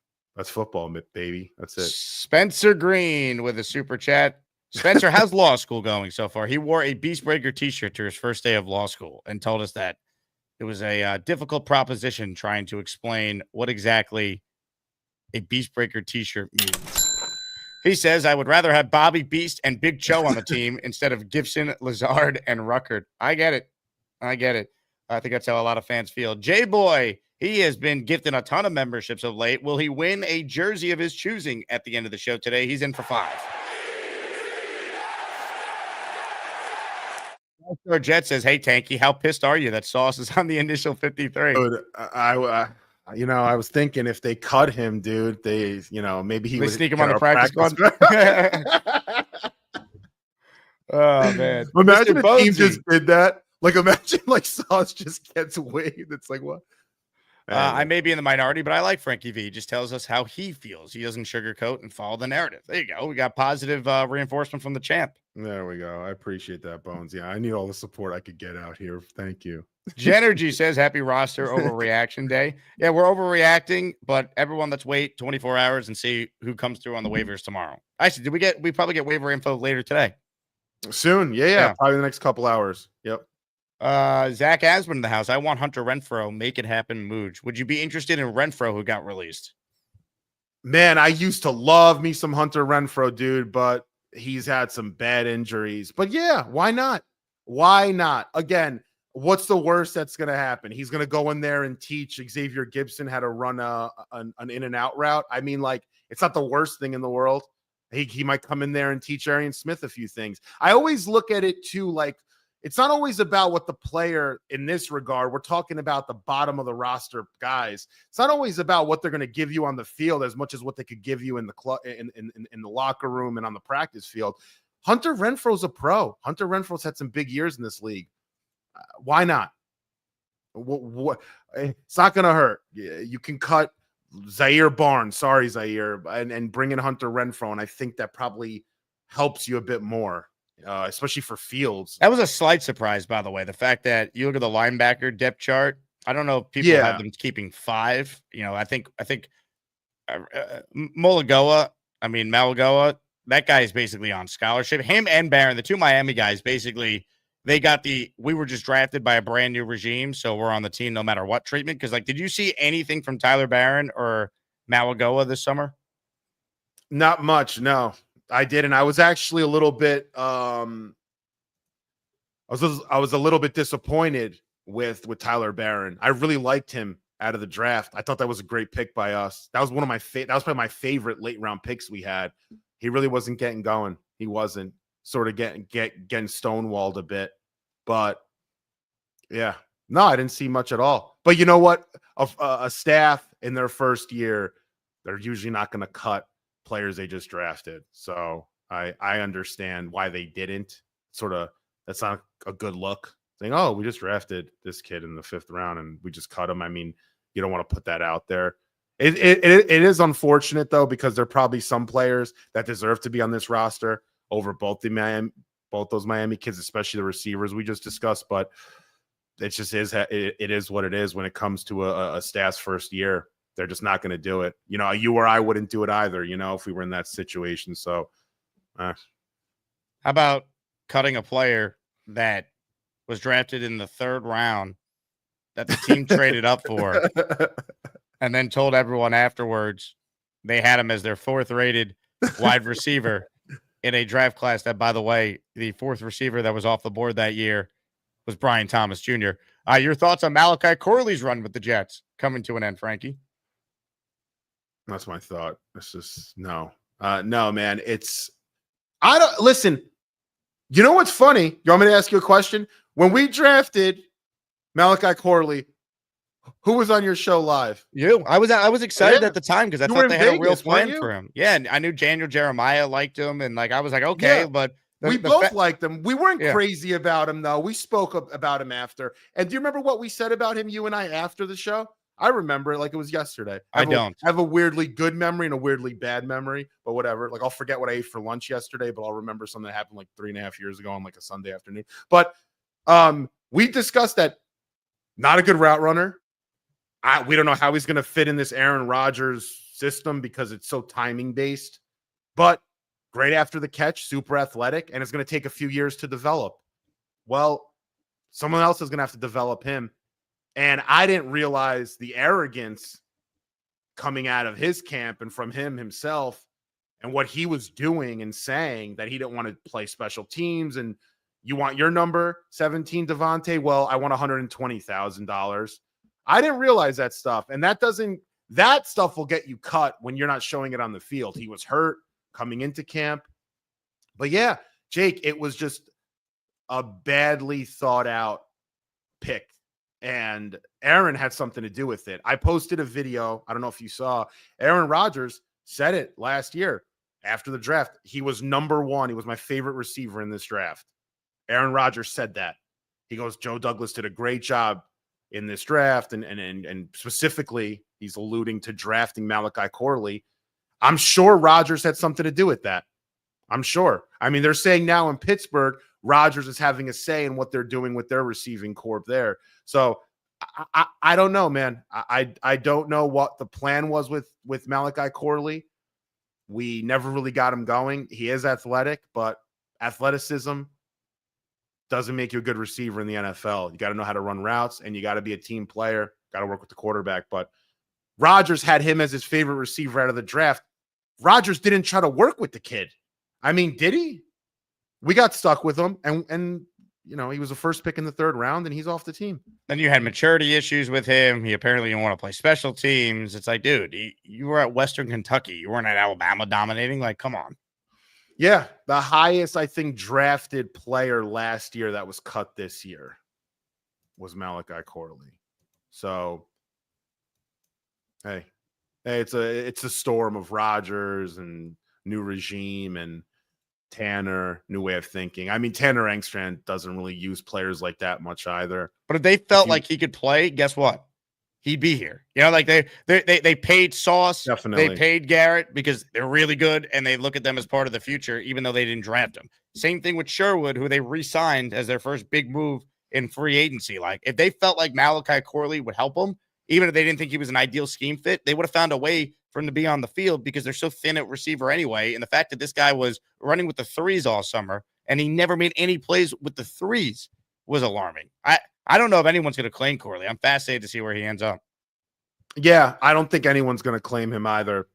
football, baby. That's it. Spencer Green with a super chat. Spencer, how's law school going so far? He wore a Beast Breaker t-shirt to his first day of law school and told us that it was a difficult proposition trying to explain what exactly a Beast Breaker t-shirt means. He says, I would rather have Bobby Beast and Big Cho on the team instead of Gibson, Lazard, and Ruckert. I get it. I think that's how a lot of fans feel. J-Boy, he has been gifted a ton of memberships of late. Will he win a jersey of his choosing at the end of the show today? He's in for 5. Our Jet says, hey, Tanky, how pissed are you that Sauce is on the initial 53? Dude, I was thinking if they cut him, dude, maybe he would sneak him on the practice squad. Oh, man. Imagine a team just did that. Like, imagine, Sauce just gets waived. It's like, what? I may be in the minority, but I like Frankie V. He just tells us how he feels. He doesn't sugarcoat and follow the narrative. There you go. We got positive reinforcement from the champ. There we go. I appreciate that, Bones. Yeah, I need all the support I could get out here. Thank you. Genergy says, happy roster overreaction day. Yeah, we're overreacting, but everyone, let's wait 24 hours and see who comes through on the waivers tomorrow. Actually, we probably get waiver info later today? Soon. Yeah. Probably the next couple hours. Yep. Zach Asman in the house. I want Hunter Renfrow. Make it happen, Mooj. Would you be interested in Renfrow who got released? Man, I used to love me some Hunter Renfrow, dude, but he's had some bad injuries. But yeah, why not? Why not? Again, what's the worst that's going to happen? He's going to go in there and teach Xavier Gibson how to run an in and out route. I mean, it's not the worst thing in the world. He might come in there and teach Arian Smith a few things. I always look at it too, it's not always about what the player in this regard. We're talking about the bottom of the roster guys. It's not always about what they're going to give you on the field as much as what they could give you in the in the locker room and on the practice field. Hunter Renfro's a pro. Hunter Renfro's had some big years in this league. Why not? What? It's not going to hurt. You can cut Zaire Barnes. Sorry, Zaire, and bring in Hunter Renfrow, and I think that probably helps you a bit more. Especially for Fields. That was a slight surprise, by the way. The fact that you look at the linebacker depth chart, I don't know if people have them keeping 5. I think Malagoa that guy is basically on scholarship. Him and Barron, the two Miami guys, basically, we were just drafted by a brand new regime, so we're on the team no matter what treatment. Because, like, did you see anything from Tyler Barron or Malagoa this summer? Not much, no. I didn't. I was actually a little bit I was a little bit disappointed with Tyler Barron. I really liked him out of the draft. I thought that was a great pick by us. That was one of my that was probably my favorite late round picks we had. He really wasn't getting going. He wasn't sort of getting stonewalled a bit. But yeah, no, I didn't see much at all. But you know what? A staff in their first year, they're usually not going to cut players they just drafted. So I understand why they didn't. Sort of, that's not a good look. Saying, oh, we just drafted this kid in the 5th round and we just cut him. I mean, you don't want to put that out there. It is unfortunate though, because there are probably some players that deserve to be on this roster over both those Miami kids, especially the receivers we just discussed. But it just is, it is what it is when it comes to a staff's first year. They're just not going to do it. You know, you or I wouldn't do it either, you know, if we were in that situation. So how about cutting a player that was drafted in the 3rd round that the team traded up for and then told everyone afterwards they had him as their 4th rated wide receiver in a draft class that, by the way, the 4th receiver that was off the board that year was Brian Thomas Jr. Your thoughts on Malachi Corley's run with the Jets coming to an end, Frankie? That's my thought. It's just no, man. I don't listen. You know what's funny? You want me to ask you a question? When we drafted Malachi Corley, who was on your show live? You. I was excited at the time because I thought they had a real plan for him. Yeah, and I knew Daniel Jeremiah liked him, and like I was like, okay, yeah, but we both liked him. We weren't crazy about him though. We spoke about him after. And do you remember what we said about him, you and I, after the show? I remember it like it was yesterday. I have a weirdly good memory and a weirdly bad memory, but whatever. Like I'll forget what I ate for lunch yesterday, but I'll remember something that happened like 3.5 years ago on like a Sunday afternoon. But we discussed that not a good route runner. We don't know how he's going to fit in this Aaron Rodgers system because it's so timing based, but great after the catch, super athletic, and it's going to take a few years to develop. Well, someone else is going to have to develop him. And I didn't realize the arrogance coming out of his camp and from him himself and what he was doing and saying that he didn't want to play special teams. And you want your number 17, Devontae? Well, I want $120,000. I didn't realize that stuff. And that stuff will get you cut when you're not showing it on the field. He was hurt coming into camp. But yeah, Jake, it was just a badly thought out pick. And Aaron had something to do with it. I posted a video. I don't know if you saw. Aaron Rodgers said it last year after the draft. He was number 1. He was my favorite receiver in this draft. Aaron Rodgers said that. He goes, Joe Douglas did a great job in this draft. And specifically, he's alluding to drafting Malachi Corley. I'm sure Rodgers had something to do with that. I'm sure. I mean, they're saying now in Pittsburgh, Rodgers is having a say in what they're doing with their receiving corps there. So I don't know, man. I don't know what the plan was with Malachi Corley. We never really got him going. He is athletic, but athleticism doesn't make you a good receiver in the NFL. You got to know how to run routes, and you got to be a team player. Got to work with the quarterback. But Rodgers had him as his favorite receiver out of the draft. Rodgers didn't try to work with the kid. I mean, did he? We got stuck with him, and you know, he was the first pick in the 3rd round, and he's off the team. Then you had maturity issues with him. He apparently didn't want to play special teams. It's like, dude, you were at Western Kentucky. You weren't at Alabama dominating. Like, come on. Yeah, the highest, I think, drafted player last year that was cut this year was Malachi Corley. So, hey, it's a storm of Rodgers and new regime and Tanner, new way of thinking. I mean, Tanner Engstrand doesn't really use players like that much either. But if they felt like he could play, guess what? He'd be here. You know, like they paid Sauce. Definitely. They paid Garrett because they're really good, and they look at them as part of the future, even though they didn't draft him. Same thing with Sherwood, who they re-signed as their first big move in free agency. Like, if they felt like Malachi Corley would help them, even if they didn't think he was an ideal scheme fit, they would have found a way for him to be on the field because they're so thin at receiver anyway. And the fact that this guy was running with the threes all summer and he never made any plays with the threes was alarming. I don't know if anyone's going to claim Corley. I'm fascinated to see where he ends up. Yeah, I don't think anyone's going to claim him either.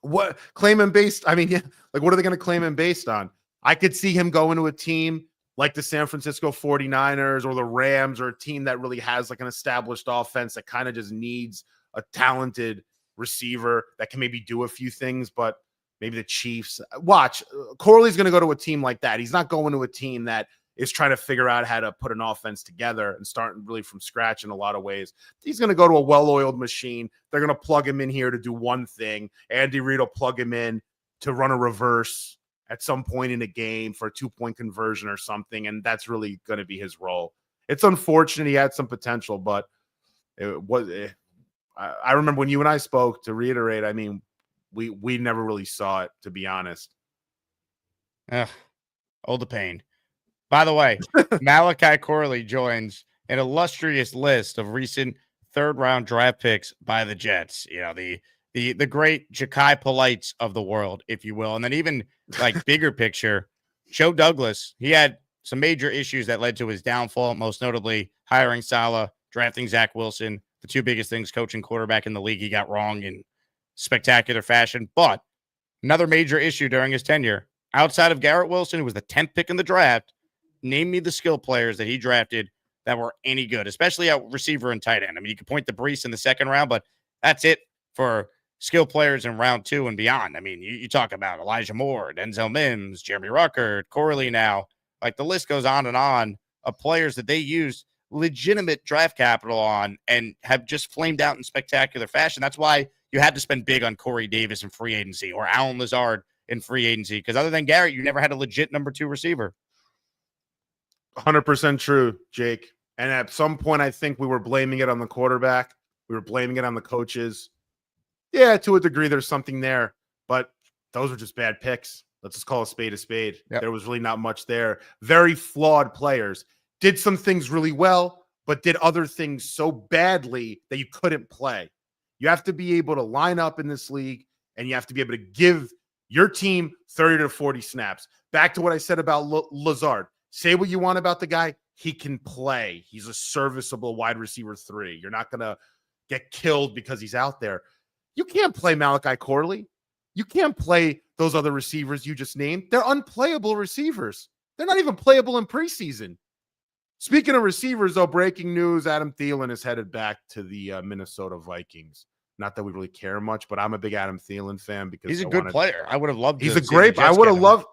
What claim him based? I mean, yeah, like what are they going to claim him based on? I could see him going to a team like the San Francisco 49ers or the Rams, or a team that really has like an established offense that kind of just needs a talented receiver that can maybe do a few things, but maybe the Chiefs. Watch, Corley's going to go to a team like that. He's not going to a team that is trying to figure out how to put an offense together and start really from scratch in a lot of ways. He's going to go to a well-oiled machine. They're going to plug him in here to do one thing. Andy Reid will plug him in to run a reverse at some point in a game for a 2-point conversion or something, and that's really going to be his role. It's unfortunate he had some potential, but I remember when you and I spoke, to reiterate, I mean, we never really saw it, to be honest. Oh, the pain. By the way, Malachi Corley joins an illustrious list of recent third-round draft picks by the Jets. You know, the great Ja'Kai Polites of the world, if you will. And then even like bigger picture, Joe Douglas, he had some major issues that led to his downfall, most notably hiring Saleh, drafting Zach Wilson, the two biggest things coaching quarterback in the league he got wrong in spectacular fashion. But another major issue during his tenure, outside of Garrett Wilson, who was the 10th pick in the draft, name me the skill players that he drafted that were any good, especially at receiver and tight end. I mean, you could point to Brees in the second round, but that's it for skill players in round 2 and beyond. I mean, you talk about Elijah Moore, Denzel Mims, Jeremy Ruckert, Corley now. Like, the list goes on of players that they used legitimate draft capital on and have just flamed out in spectacular fashion. That's why you had to spend big on Corey Davis in free agency or Allen Lazard in free agency, because other than Garrett, you never had a legit number 2 receiver. 100% true, Jake. And at some point, I think we were blaming it on the quarterback. We were blaming it on the coaches. Yeah, to a degree, there's something there, but those were just bad picks. Let's just call a spade a spade. Yep. There was really not much there. Very flawed players. Did some things really well, but did other things so badly that you couldn't play. You have to be able to line up in this league, and you have to be able to give your team 30 to 40 snaps. Back to what I said about Lazard. Say what you want about the guy. He can play. He's a serviceable wide receiver 3. You're not going to get killed because he's out there. You can't play Malachi Corley. You can't play those other receivers you just named. They're unplayable receivers. They're not even playable in preseason. Speaking of receivers, though, breaking news, Adam Thielen is headed back to the Minnesota Vikings. Not that we really care much, but I'm a big Adam Thielen fan because he's a good player. I would have loved to. He's a great, I would have loved,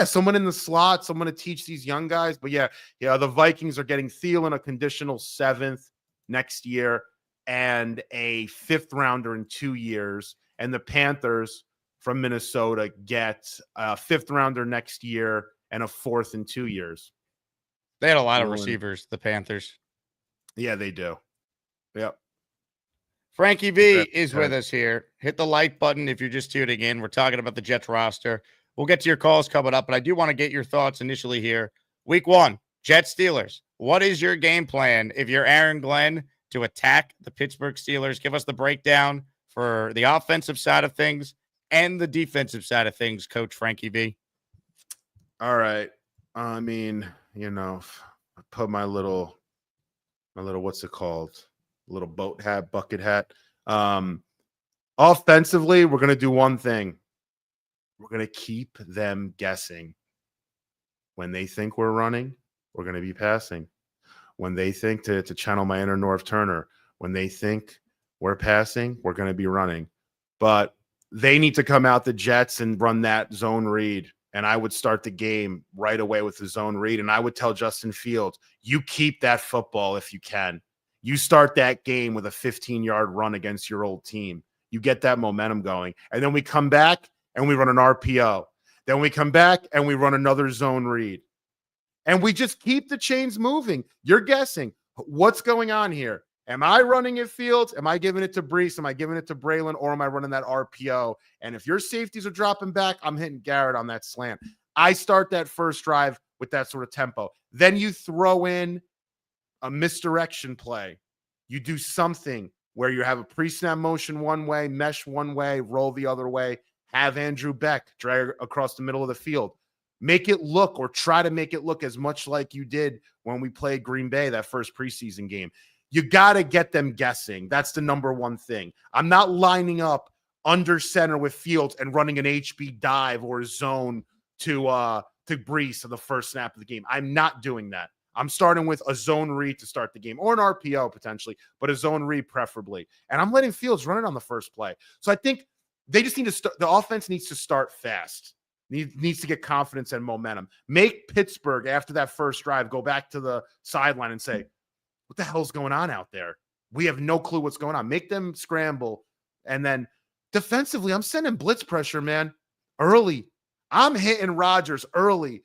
someone in the slot, someone to teach these young guys. But yeah, the Vikings are getting Thielen a conditional 7th next year and a 5th rounder in 2 years. And the Panthers from Minnesota get a 5th rounder next year and a 4th in 2 years. They had a lot of receivers, the Panthers. Yeah, they do. Yep. Frankie V is with us here. Hit the like button if you're just tuning in. We're talking about the Jets roster. We'll get to your calls coming up, but I do want to get your thoughts initially here. Week 1, Jets Steelers. What is your game plan if you're Aaron Glenn to attack the Pittsburgh Steelers? Give us the breakdown for the offensive side of things and the defensive side of things, Coach Frankie V. All right. I mean, I put my little, what's it called? Little boat hat, bucket hat. Offensively, we're going to do one thing. We're going to keep them guessing. When they think we're running, we're going to be passing. When they think to channel my inner Norv Turner, when they think we're passing, we're going to be running. But they need to come out the Jets and run that zone read. And I would start the game right away with the zone read. And I would tell Justin Fields, you keep that football if you can. You start that game with a 15-yard run against your old team. You get that momentum going. And then we come back and we run an RPO. Then we come back and we run another zone read. And we just keep the chains moving. You're guessing what's going on here. Am I running it Fields? Am I giving it to Brees? Am I giving it to Braylon? Or am I running that RPO? And if your safeties are dropping back, I'm hitting Garrett on that slant. I start that first drive with that sort of tempo. Then you throw in a misdirection play. You do something where you have a pre-snap motion one way, mesh one way, roll the other way, have Andrew Beck drag across the middle of the field. Make it look, or try to make it look as much like you did when we played Green Bay that first preseason game. You got to get them guessing. That's the number one thing. I'm not lining up under center with Fields and running an HB dive or a zone to Brees on the first snap of the game. I'm not doing that. I'm starting with a zone read to start the game, or an RPO potentially, but a zone read preferably. And I'm letting Fields run it on the first play. So I think they just need to start. The offense needs to start fast. Needs to get confidence and momentum. Make Pittsburgh, after that first drive, go back to the sideline and say, what the hell's going on out there? We have no clue what's going on. Make them scramble. And then defensively, I'm sending blitz pressure, man, early. I'm hitting Rodgers early.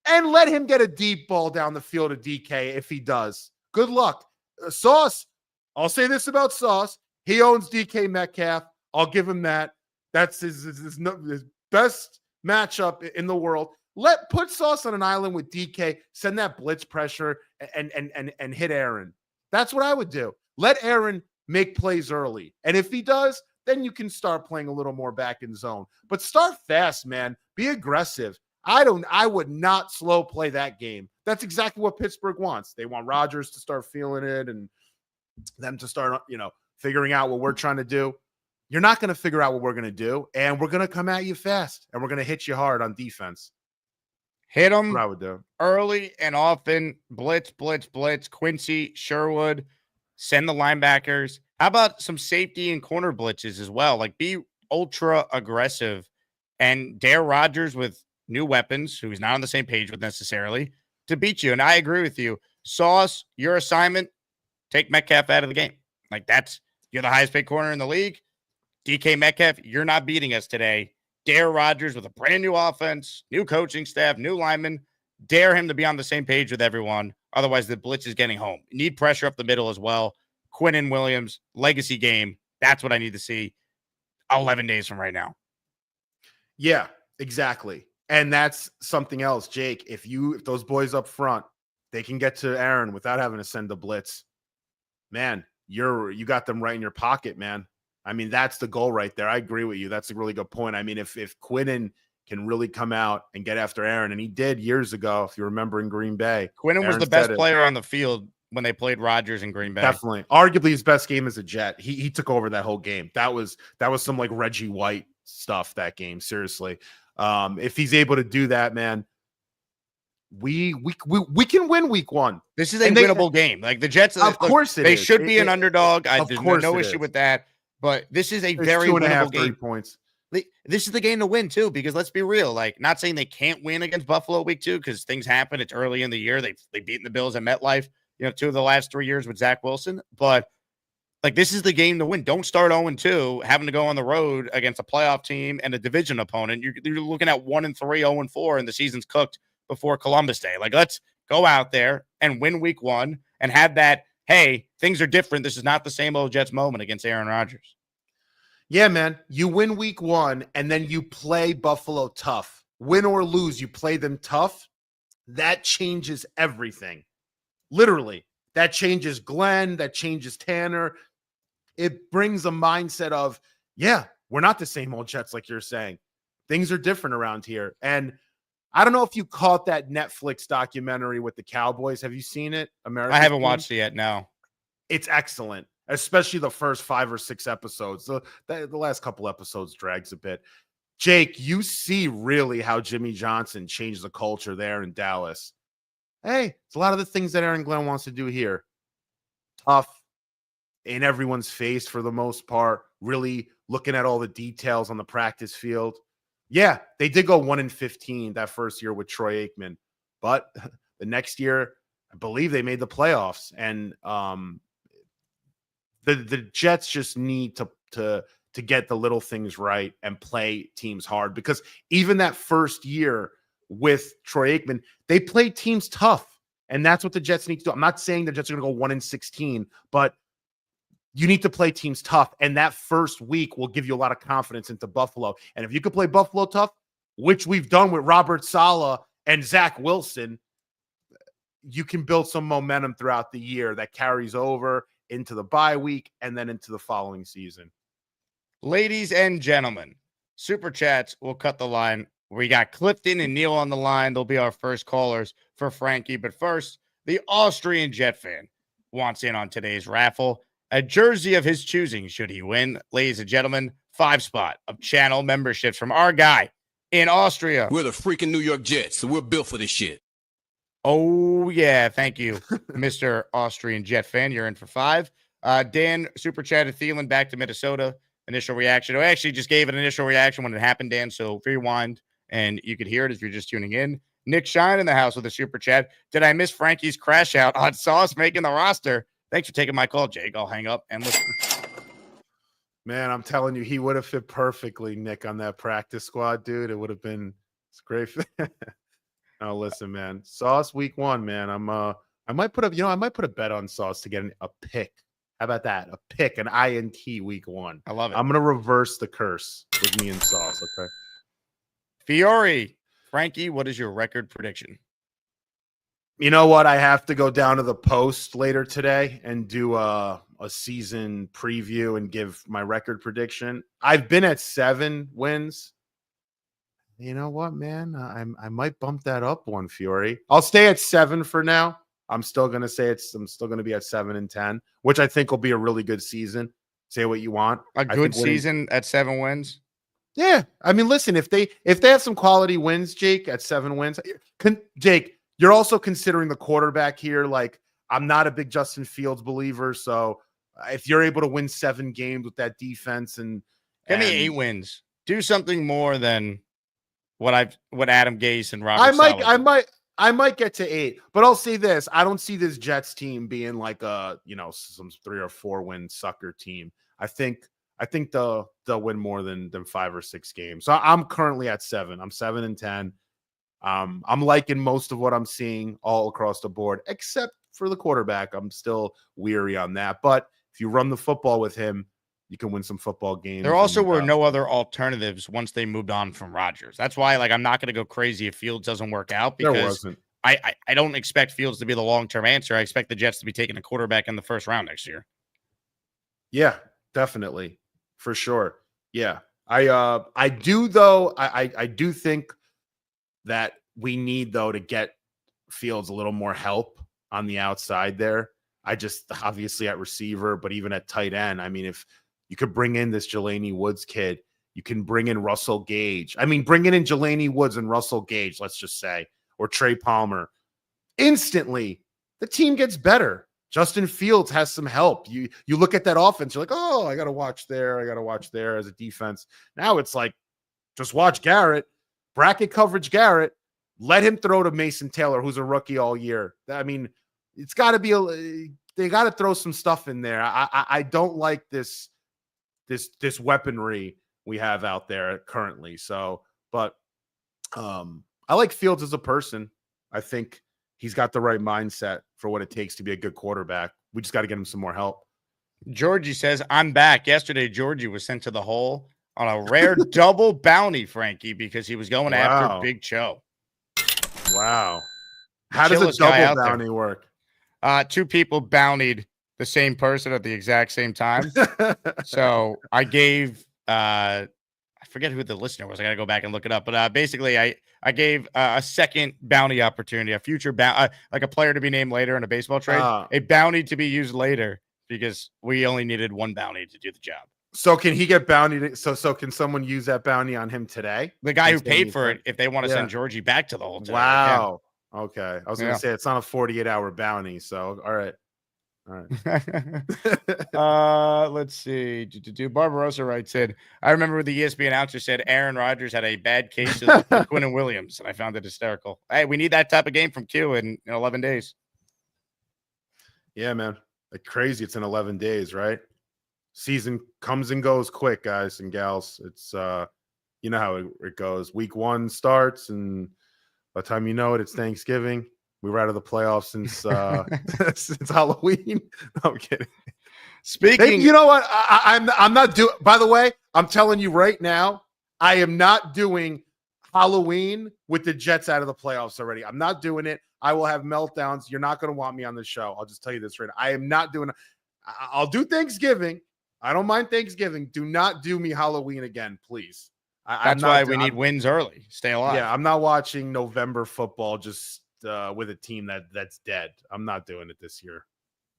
And let him get a deep ball down the field to DK if he does. Good luck. Sauce, I'll say this about Sauce. He owns DK Metcalf. I'll give him that. That's his best matchup in the world. Put Sauce on an island with DK, send that blitz pressure and hit Aaron. That's what I would do. Let Aaron make plays early. And if he does, then you can start playing a little more back in zone. But start fast, man. Be aggressive. I would not slow play that game. That's exactly what Pittsburgh wants. They want Rodgers to start feeling it and them to start, figuring out what we're trying to do. You're not going to figure out what we're going to do, and we're going to come at you fast, and we're going to hit you hard on defense. Hit them what I would do. Early and often. Blitz, blitz, blitz. Quincy, Sherwood, send the linebackers. How about some safety and corner blitzes as well? Like, be ultra aggressive and dare Rodgers with new weapons, who he's not on the same page with necessarily, to beat you. And I agree with you. Sauce, your assignment, take Metcalf out of the game. Like, you're the highest paid corner in the league. DK Metcalf, you're not beating us today. Dare Rodgers with a brand new offense, new coaching staff, new linemen. Dare him to be on the same page with everyone. Otherwise, the blitz is getting home. You need pressure up the middle as well. Quinnen Williams, legacy game. That's what I need to see 11 days from right now. Yeah, exactly. And that's something else, Jake. If those boys up front, they can get to Aaron without having to send the blitz, man, you got them right in your pocket, man. I mean, that's the goal right there. I agree with you. That's a really good point. I mean, if Quinnen can really come out and get after Aaron, and he did years ago, if you remember in Green Bay. Quinnen was the best player on the field when they played Rodgers in Green Bay. Definitely. Arguably his best game as a Jet. He took over that whole game. That was some like Reggie White stuff that game. Seriously. If he's able to do that, man, we can win week one. This is a winnable game. Like the Jets, of course they should be an underdog. I have no issue with that. But this is a very winnable game. 3 points. This is the game to win too, because let's be real. Like, not saying they can't win against Buffalo week 2 because things happen. It's early in the year. They've beaten the Bills at MetLife, 2 of the last 3 years with Zach Wilson. But like, this is the game to win. Don't start 0-2, having to go on the road against a playoff team and a division opponent. You're looking at 1-3, 0-4, and the season's cooked before Columbus Day. Like, let's go out there and win week 1 and have that, hey, things are different. This is not the same old Jets moment against Aaron Rodgers. Yeah, man. You win week 1 and then you play Buffalo tough. Win or lose, you play them tough. That changes everything. Literally. That changes Glenn. That changes Tanner. It brings a mindset of, yeah, we're not the same old Jets like you're saying. Things are different around here. And I don't know if you caught that Netflix documentary with the Cowboys. Have you seen it? I haven't watched it yet, no. It's excellent, especially the first 5 or 6 episodes. The last couple episodes drags a bit. Jake, you see really how Jimmy Johnson changed the culture there in Dallas. Hey, it's a lot of the things that Aaron Glenn wants to do here. Tough, in everyone's face for the most part, really looking at all the details on the practice field. Yeah, they did go 1-15 that first year with Troy Aikman, but the next year, I believe they made the playoffs. And the Jets just need to get the little things right and play teams hard, because even that first year with Troy Aikman, they played teams tough, and that's what the Jets need to do. I'm not saying the Jets are going to go 1-16, but you need to play teams tough, and that first week will give you a lot of confidence into Buffalo. And if you could play Buffalo tough, which we've done with Robert Saleh and Zach Wilson, you can build some momentum throughout the year that carries over into the bye week and then into the following season. Ladies and gentlemen, Super Chats will cut the line. We got Clifton and Neil on the line. They'll be our first callers for Frankie. But first, the Austrian Jet fan wants in on today's raffle. A jersey of his choosing should he win. Ladies and gentlemen, 5 spot of channel memberships from our guy in Austria. We're the freaking New York Jets, so we're built for this shit. Oh, yeah. Thank you, Mr. Austrian Jet fan. You're in for 5. Dan Super Chatted Thielen back to Minnesota. Initial reaction. I actually just gave an initial reaction when it happened, Dan. So rewind and you could hear it if you're just tuning in. Nick Shine in the house with a super chat. Did I miss Frankie's crash out on Sauce making the roster? Thanks for taking my call, Jake. I'll hang up and listen. Man, I'm telling you, he would have fit perfectly, Nick, on that practice squad, dude. It would have been great. No, listen, man. Sauce week 1, man. I might put a bet on Sauce to get a pick. How about that? A pick, an INT week 1. I love it. I'm gonna reverse the curse with me and Sauce. Okay. Fiore, Frankie, what is your record prediction? You know what? I have to go down to the post later today and do a season preview and give my record prediction. I've been at 7 wins. You know what, man? I might bump that up one, Fiore. I'll stay at 7 for now. I'm still gonna be at 7-10, which I think will be a really good season. Say what you want. A good season at 7 wins. Yeah, I mean, listen, if they have some quality wins, Jake, at 7 wins, Jake, you're also considering the quarterback here. Like, I'm not a big Justin Fields believer, so if you're able to win 7 games with that defense and give me 8 wins, do something more than what Adam Gase and Robert. I might get to 8, but I'll say this: I don't see this Jets team being like some 3 or 4 win sucker team. I think they'll win more than 5 or 6 games. So I'm currently at 7. I'm 7-10. I'm liking most of what I'm seeing all across the board, except for the quarterback. I'm still weary on that. But if you run the football with him, you can win some football games. There also were no other alternatives once they moved on from Rodgers. That's why, I'm not going to go crazy if Fields doesn't work out, because I don't expect Fields to be the long-term answer. I expect the Jets to be taking a quarterback in the first round next year. Yeah, definitely. For sure. Yeah. I do, though. I do think that we need, though, to get Fields a little more help on the outside there. Obviously at receiver, but even at tight end. I mean, if you could bring in this Jelani Woods kid, you can bring in Russell Gage. I mean, bringing in Jelani Woods and Russell Gage, let's just say, or Trey Palmer, instantly the team gets better. Justin Fields has some help. You look at that offense, you're like, oh, I got to watch there. I got to watch there as a defense. Now it's like, just watch Garrett, bracket coverage Garrett, let him throw to Mason Taylor, who's a rookie all year. I mean, it's got to be they got to throw some stuff in there. I don't like this weaponry we have out there currently. So, but I like Fields as a person. I think he's got the right mindset for what it takes to be a good quarterback. We just got to get him some more help. Georgie says, I'm back. Yesterday, Georgie was sent to the hole on a rare double bounty, Frankie, because he was going after Big Cho. Wow. How does a double bounty work? 2 people bountied the same person at the exact same time. So I gave I forget who the listener was. I got to go back and look it up. But basically, I gave a second bounty opportunity, a future like a player to be named later in a baseball trade, a bounty to be used later, because we only needed 1 bounty to do the job. So can he get bountied? So can someone use that bounty on him today? The guy who paid for it, if they want to send Georgie back to the hole today. Wow. Yeah. Okay. I was going to say it's not a 48-hour bounty. So, all right. Let's see. Barbarossa writes in, I remember the ESPN announcer said Aaron Rodgers had a bad case of Quinn Williams, and I found it hysterical. Hey, we need that type of game from Q in 11 days. Yeah, man. Like crazy. It's in 11 days, right? Season comes and goes quick, guys and gals. It's you know how it goes. Week 1 starts, and by the time you know it, it's Thanksgiving. We were out of the playoffs since Halloween. No, I'm kidding. Speaking, you know what? I'm not doing. By the way, I'm telling you right now, I am not doing Halloween with the Jets out of the playoffs already. I'm not doing it. I will have meltdowns. You're not going to want me on the show. I'll just tell you this right now. I am not doing. I'll do Thanksgiving. I don't mind Thanksgiving. Do not do me Halloween again, please. That's why we need wins early. Stay alive. Yeah, I'm not watching November football just with a team that's dead. I'm not doing it this year.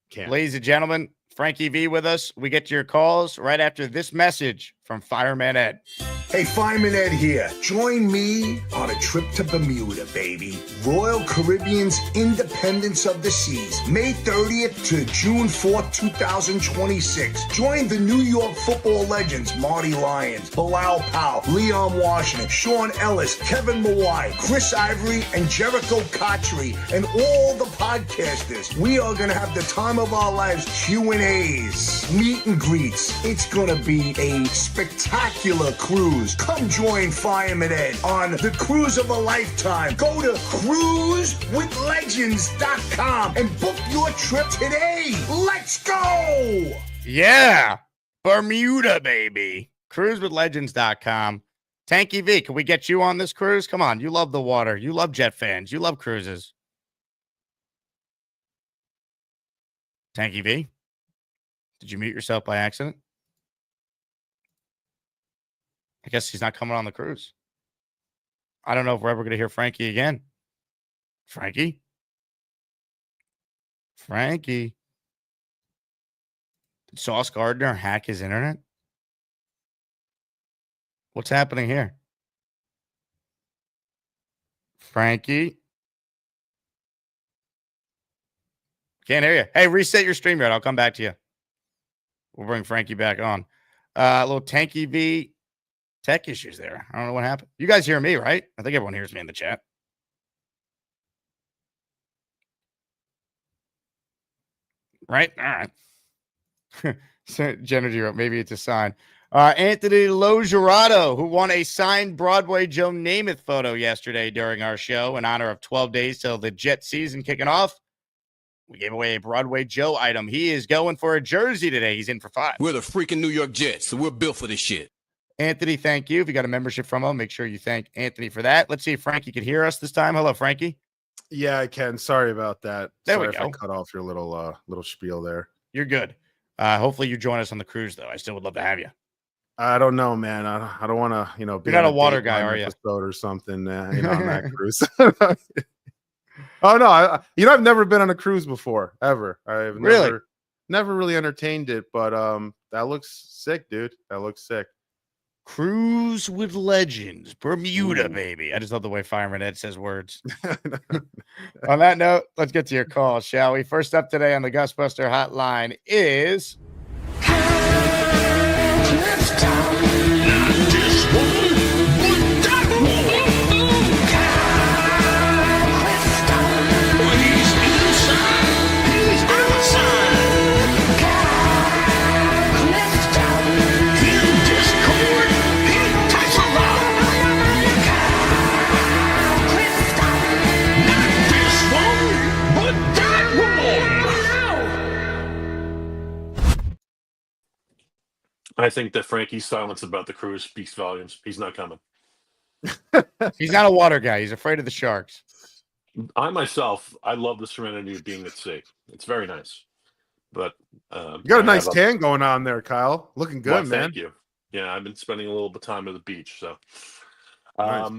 Can't. Ladies and gentlemen, Frankie V with us. We get to your calls right after this message from Fireman Ed. Hey, Fireman Ed here. Join me on a trip to Bermuda, baby. Royal Caribbean's Independence of the Seas, May 30th to June 4th, 2026. Join the New York football legends Marty Lyons, Bilal Powell, Leon Washington, Sean Ellis, Kevin Mawai, Chris Ivory, and Jericho Cotchery, and all the podcasters. We are going to have the time of our lives. Q&As, meet and greets. It's going to be a spectacular cruise. Come join Fireman Ed on the cruise of a lifetime. Go to cruisewithlegends.com and book your trip today. Let's go! Yeah, Bermuda, baby. Cruisewithlegends.com. Tanky V, can we get you on this cruise? Come on, you love the water. You love jet fans. You love cruises. Tanky V, did you mute yourself by accident? I guess he's not coming on the cruise. I don't know if we're ever going to hear Frankie again. Frankie? Frankie? Did Sauce Gardner hack his internet? What's happening here? Frankie? Can't hear you. Hey, reset your stream yard. I'll come back to you. We'll bring Frankie back on. A little Tanky V tech issues there. I don't know what happened. You guys hear me, right? I think everyone hears me in the chat. Right? All right. Genergy wrote, maybe it's a sign. Anthony Logerato, who won a signed Broadway Joe Namath photo yesterday during our show in honor of 12 days till the Jet season kicking off. We gave away a Broadway Joe item. He is going for a jersey today. He's in for 5. We're the freaking New York Jets, so we're built for this shit. Anthony, thank you. If you got a membership from him, make sure you thank Anthony for that. Let's see if Frankie could hear us this time. Hello, Frankie. Yeah, I can. Sorry about that. There Sorry we go. if I cut off your little spiel there. You're good. Hopefully you join us on the cruise, though. I still would love to have you. I don't know, man. I don't want to, be You're not on a water guy, Dateline are you? episode or something, on that cruise. Oh no, I've never been on a cruise before, ever. I've never really entertained it, but that looks sick, dude. That looks sick. Cruise with Legends, Bermuda, baby. I just love the way Fireman Ed says words. On that note, let's get to your call, shall we? First up today on the Gusbuster hotline is I think that Frankie's silence about the cruise speaks volumes. He's not coming. he's not a water guy. He's afraid of the sharks. I myself, I love the serenity of being at sea. It's very nice. But you got a nice tan going on there, Kyle. Looking good, man. Thank you. Yeah, I've been spending a little bit of time at the beach. So, nice.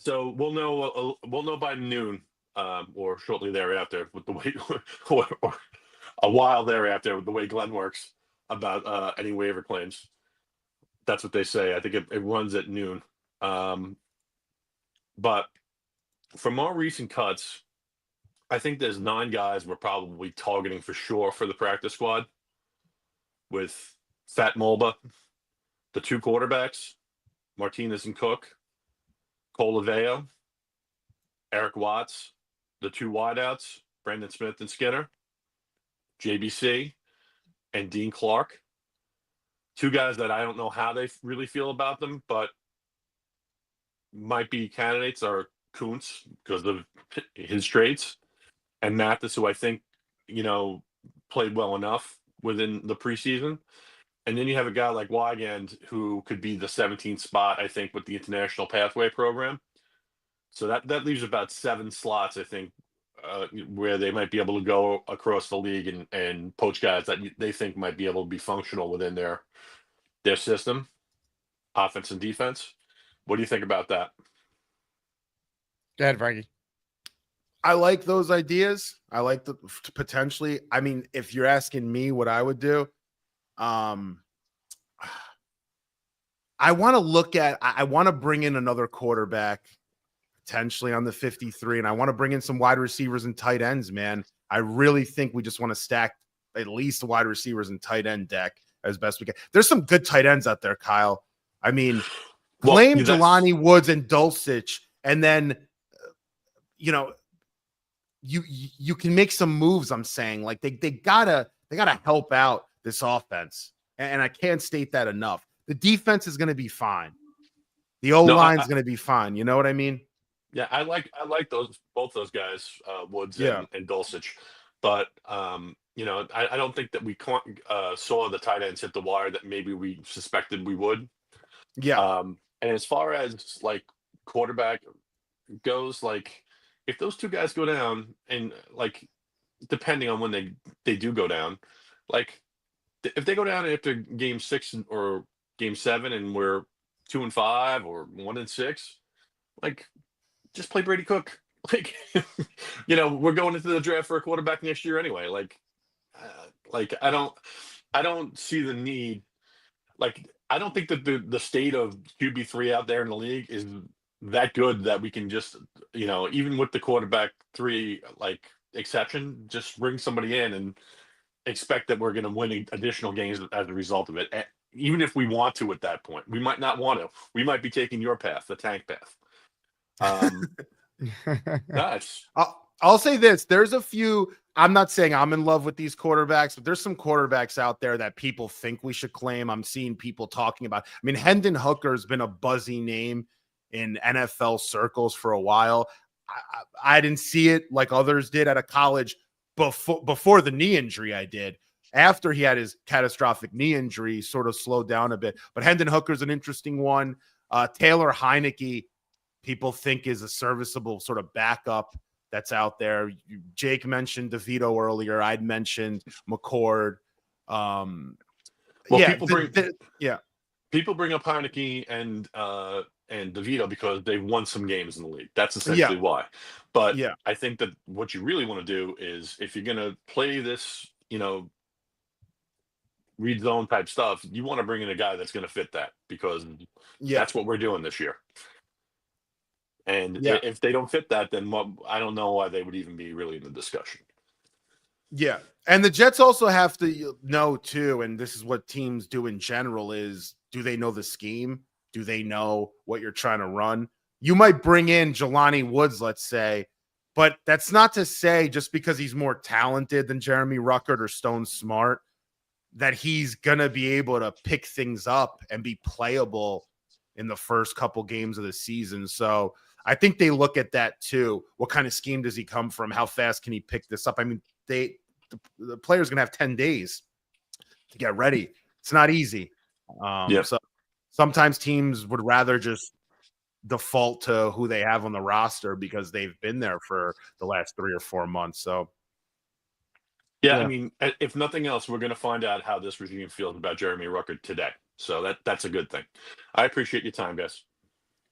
So we'll know by noon, or shortly thereafter, with the way, or a while thereafter, with the way Glenn works, about any waiver claims. That's what they say. I think it runs at noon. But from our recent cuts, I think there's 9 guys we're probably targeting for sure for the practice squad, with Fat Mulba, the 2 quarterbacks, Martinez and Cook, Colaveo, Eric Watts, the 2 wideouts, Brandon Smith and Skinner, JBC, and Dean Clark. 2 guys that I don't know how they really feel about them, but might be candidates are Kuntz because of his traits, and Mathis, who I think, played well enough within the preseason. And then you have a guy like Wygand who could be the 17th spot, I think, with the International Pathway Program. So that leaves about 7 slots, I think, where they might be able to go across the league and poach guys that they think might be able to be functional within their system, offense and defense. What do you think about that? Go ahead, Frankie. I like those ideas. I like the potentially. I mean, if you're asking me what I would do, I want to look at. I want to bring in another quarterback, potentially on the 53, and I want to bring in some wide receivers and tight ends. Man, I really think we just want to stack at least the wide receivers and tight end deck as best we can. There's some good tight ends out there, Kyle. I mean, claim Jelani Woods and Dulcich, and then you can make some moves. I'm saying like they gotta help out this offense, and I can't state that enough. The defense is going to be fine. The O-line is going to be fine. You know what I mean? Yeah, I like both those guys, Woods and Dulcich, but I don't think that we saw the tight ends hit the wire that maybe we suspected we would. Yeah. And as far as like quarterback goes, like if those two guys go down, and like depending on when they do go down, like if they go down after game 6 or game 7 and we're 2-5 or 1-6, like just play Brady Cook. Like we're going into the draft for a quarterback next year anyway. Like I don't see the need. Like I don't think that the state of QB3 out there in the league is that good that we can just, even with the quarterback 3 like exception, just bring somebody in and expect that we're going to win additional games as a result of it. And even if we want to at that point, we might not want to. We might be taking your path, the tank path. Nice. I'll say this. There's a few. I'm not saying I'm in love with these quarterbacks, but there's some quarterbacks out there that people think we should claim. I'm seeing people talking about. I mean, Hendon Hooker has been a buzzy name in NFL circles for a while. I didn't see it like others did at a college before the knee injury. I did. After he had his catastrophic knee injury, sort of slowed down a bit. But Hendon Hooker's an interesting one. Taylor Heineke, people think is a serviceable sort of backup that's out there. Jake mentioned DeVito earlier. I'd mentioned McCord. People bring up Heineke and DeVito because they've won some games in the league. That's essentially why. But I think that what you really want to do is, if you're going to play this, read zone type stuff, you want to bring in a guy that's going to fit that, because that's what we're doing this year. And if they don't fit that, then I don't know why they would even be really in the discussion. Yeah. And the Jets also have to know too, and this is what teams do in general, is do they know the scheme? Do they know what you're trying to run? You might bring in Jelani Woods, let's say, but that's not to say just because he's more talented than Jeremy Ruckert or Stone Smart that he's going to be able to pick things up and be playable in the first couple games of the season. So I think they look at that too. What kind of scheme does he come from? How fast can he pick this up? I mean, the player's going to have 10 days to get ready. It's not easy. So sometimes teams would rather just default to who they have on the roster because they've been there for the last 3 or 4 months. So, I mean, if nothing else, we're going to find out how this regime feels about Jeremy Ruckert today. So that's a good thing. I appreciate your time, guys.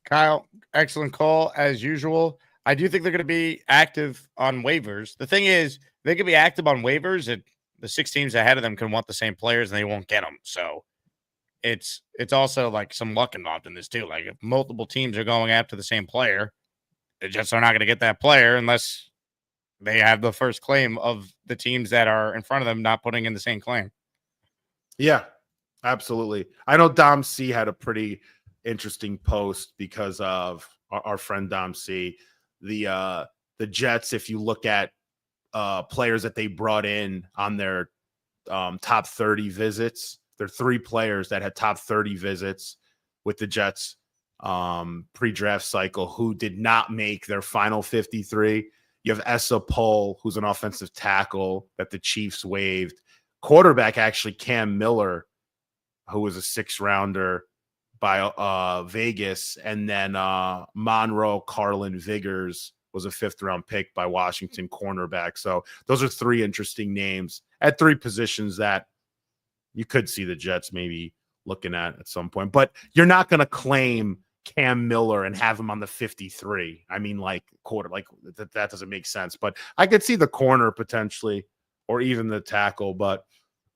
Kyle, excellent call as usual. I do think they're going to be active on waivers. The thing is, they could be active on waivers, and the 6 teams ahead of them can want the same players, and they won't get them. So it's also like some luck involved in this too. Like if multiple teams are going after the same player, the Jets are not going to get that player unless they have the first claim of the teams that are in front of them not putting in the same claim. Yeah, absolutely. I know Dom C had a pretty interesting post because of our friend Dom C. The Jets, if you look at players that they brought in on their top 30 visits, there are 3 players that had top 30 visits with the Jets pre-draft cycle who did not make their final 53. You have Essa Pohl, who's an offensive tackle that the Chiefs waived. Quarterback, actually, Cam Miller, who was a 6th-rounder by Vegas. And then Monroe Carlin Vigors, was a 5th-round pick by Washington cornerback. So those are 3 interesting names at 3 positions that you could see the Jets maybe looking at some point. But you're not going to claim Cam Miller and have him on the 53. I mean, like that doesn't make sense. But I could see the corner potentially, or even the tackle. But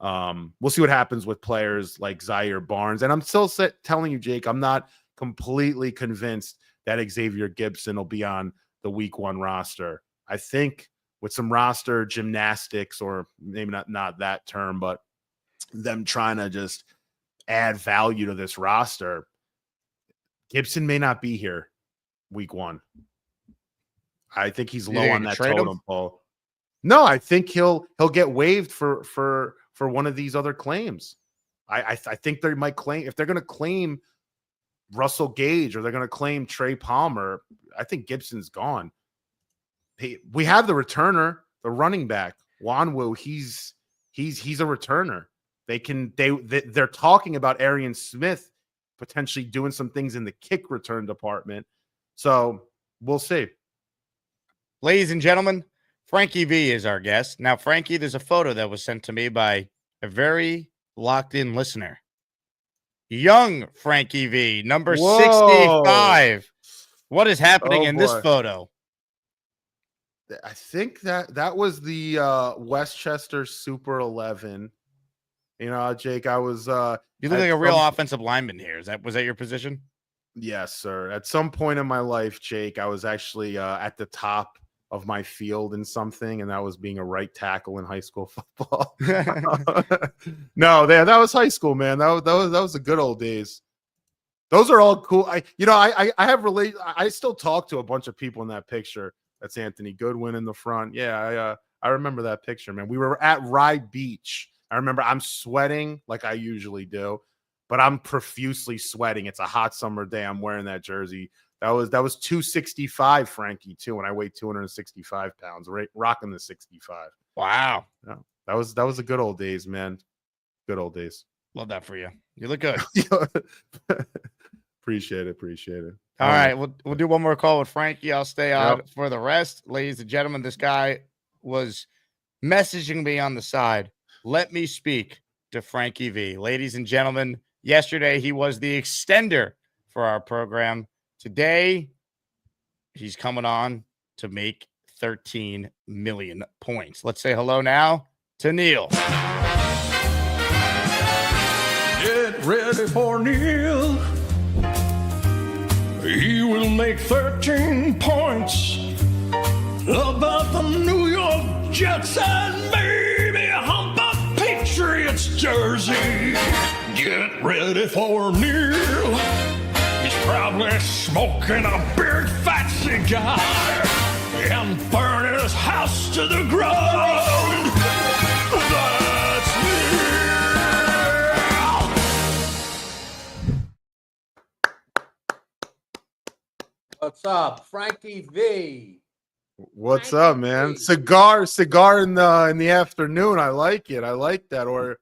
we'll see what happens with players like Zaire Barnes. And I'm still telling you, Jake, I'm not completely convinced that Xavier Gibson will be on the week 1 roster. I think with some roster gymnastics, or maybe not that term, but them trying to just add value to this roster, Gibson may not be here week 1. I think he's low on that totem pole. No, I think he'll get waived for one of these other claims. I think they might claim, if they're going to claim Russell Gage or they're going to claim Trey Palmer, I think Gibson's gone. We have the returner, the running back, Wanwu. He's a returner. They're talking about Arian Smith potentially doing some things in the kick return department. So we'll see. Ladies and gentlemen, Frankie V is our guest. Now, Frankie, there's a photo that was sent to me by a very locked-in listener. Young Frankie V, number 65. What is happening in this photo? I think that was the Westchester Super 11. You know, Jake, I was you look like a real offensive lineman here. Was that your position? Yes, sir. At some point in my life, Jake, I was actually at the top of my field in something, and that was being a right tackle in high school football. No, that was high school, man. That was the good old days. Those are all cool. I still talk to a bunch of people in that picture. That's Anthony Goodwin in the front. Yeah, I remember that picture, man. We were at Rye Beach. I remember I'm sweating like I usually do, but I'm profusely sweating. It's a hot summer day. I'm wearing that jersey. That was 265, Frankie, too, when I weighed 265 pounds, right? Rocking the 65. Wow. Yeah, that was the good old days, man. Good old days. Love that for you. You look good. Appreciate it. All right, we'll do one more call with Frankie. I'll stay on for the rest. Ladies and gentlemen, this guy was messaging me on the side. Let me speak to Frankie V. Ladies and gentlemen, yesterday he was the extender for our program. Today, he's coming on to make 13 million points. Let's say hello now to Neil. Get ready for Neil. He will make 13 points about the New York Jets and maybe hump a Patriots jersey. Get ready for Neil. He's probably smoking a big fat cigar and burning his house to the ground. That's Neil. What's up, Frankie V? What's up, man? Cigar in the afternoon. I like it. I like that. Or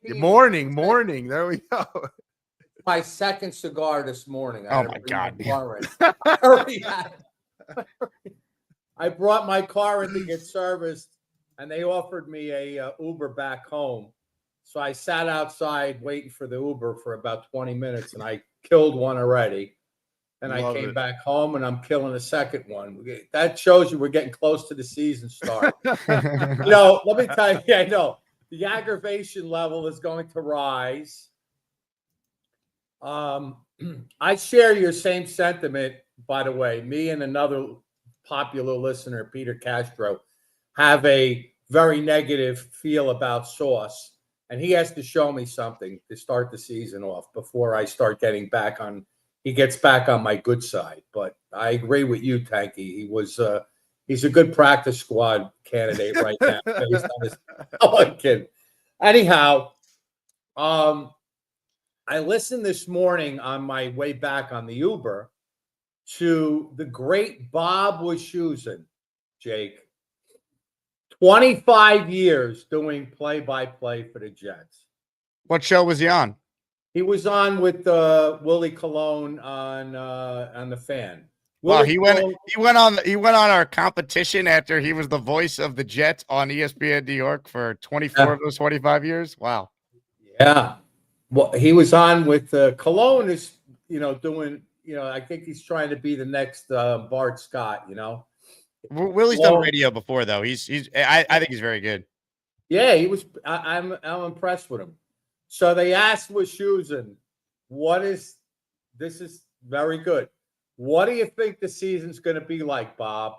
morning. There we go. My second cigar this morning. Oh my God! I brought my car in to get serviced, and they offered me a Uber back home. So I sat outside waiting for the Uber for about 20 minutes, and I killed one already. And I came back home, and I'm killing a second one. That shows you we're getting close to the season start. Let me tell you, I know the aggravation level is going to rise. I share your same sentiment, by the way. Me and another popular listener, Peter Castro, have a very negative feel about Sauce, and he has to show me something to start the season off before I start getting back on. He gets back on my good side. But I agree with you, Tanky. He's a good practice squad candidate right now. Based on his, I'm kidding. Anyhow, I listened this morning on my way back on the Uber to the great Bob Wischusen, Jake. 25 years doing play-by-play for the Jets. What show was he on? He was on with Willie Colon on the Fan. Well, he went on our competition after he was the voice of the Jets on ESPN New York for 24 of those 25 years. Wow. Yeah. Well, he was on with Cologne is, doing, I think he's trying to be the next Bart Scott, Willie's done radio before though. I think he's very good. Yeah, he was. I'm impressed with him. So they asked Wischusen, this is very good. What do you think the season's going to be like, Bob?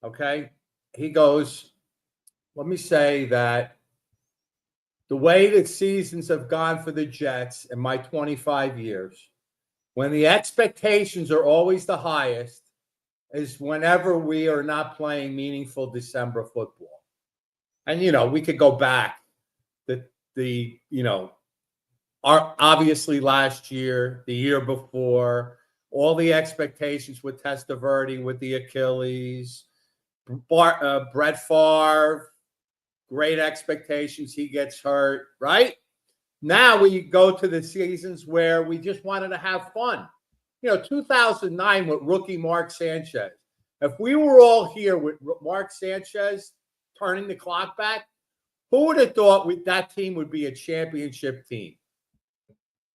Okay. He goes, let me say that the way the seasons have gone for the Jets in my 25 years, when the expectations are always the highest, is whenever we are not playing meaningful December football. And, we could go back obviously last year, the year before, all the expectations with Testaverde, with the Achilles, Brett Favre, great expectations. He gets hurt, right? Now we go to the seasons where we just wanted to have fun. 2009 with rookie Mark Sanchez. If we were all here with Mark Sanchez turning the clock back, who would have thought that team would be a championship team?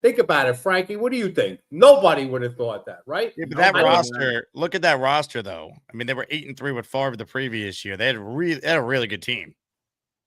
Think about it, Frankie. What do you think? Nobody would have thought that, right? Yeah, but that roster, look at that roster, though. I mean, they were 8-3 with Favre the previous year. They had a really good team.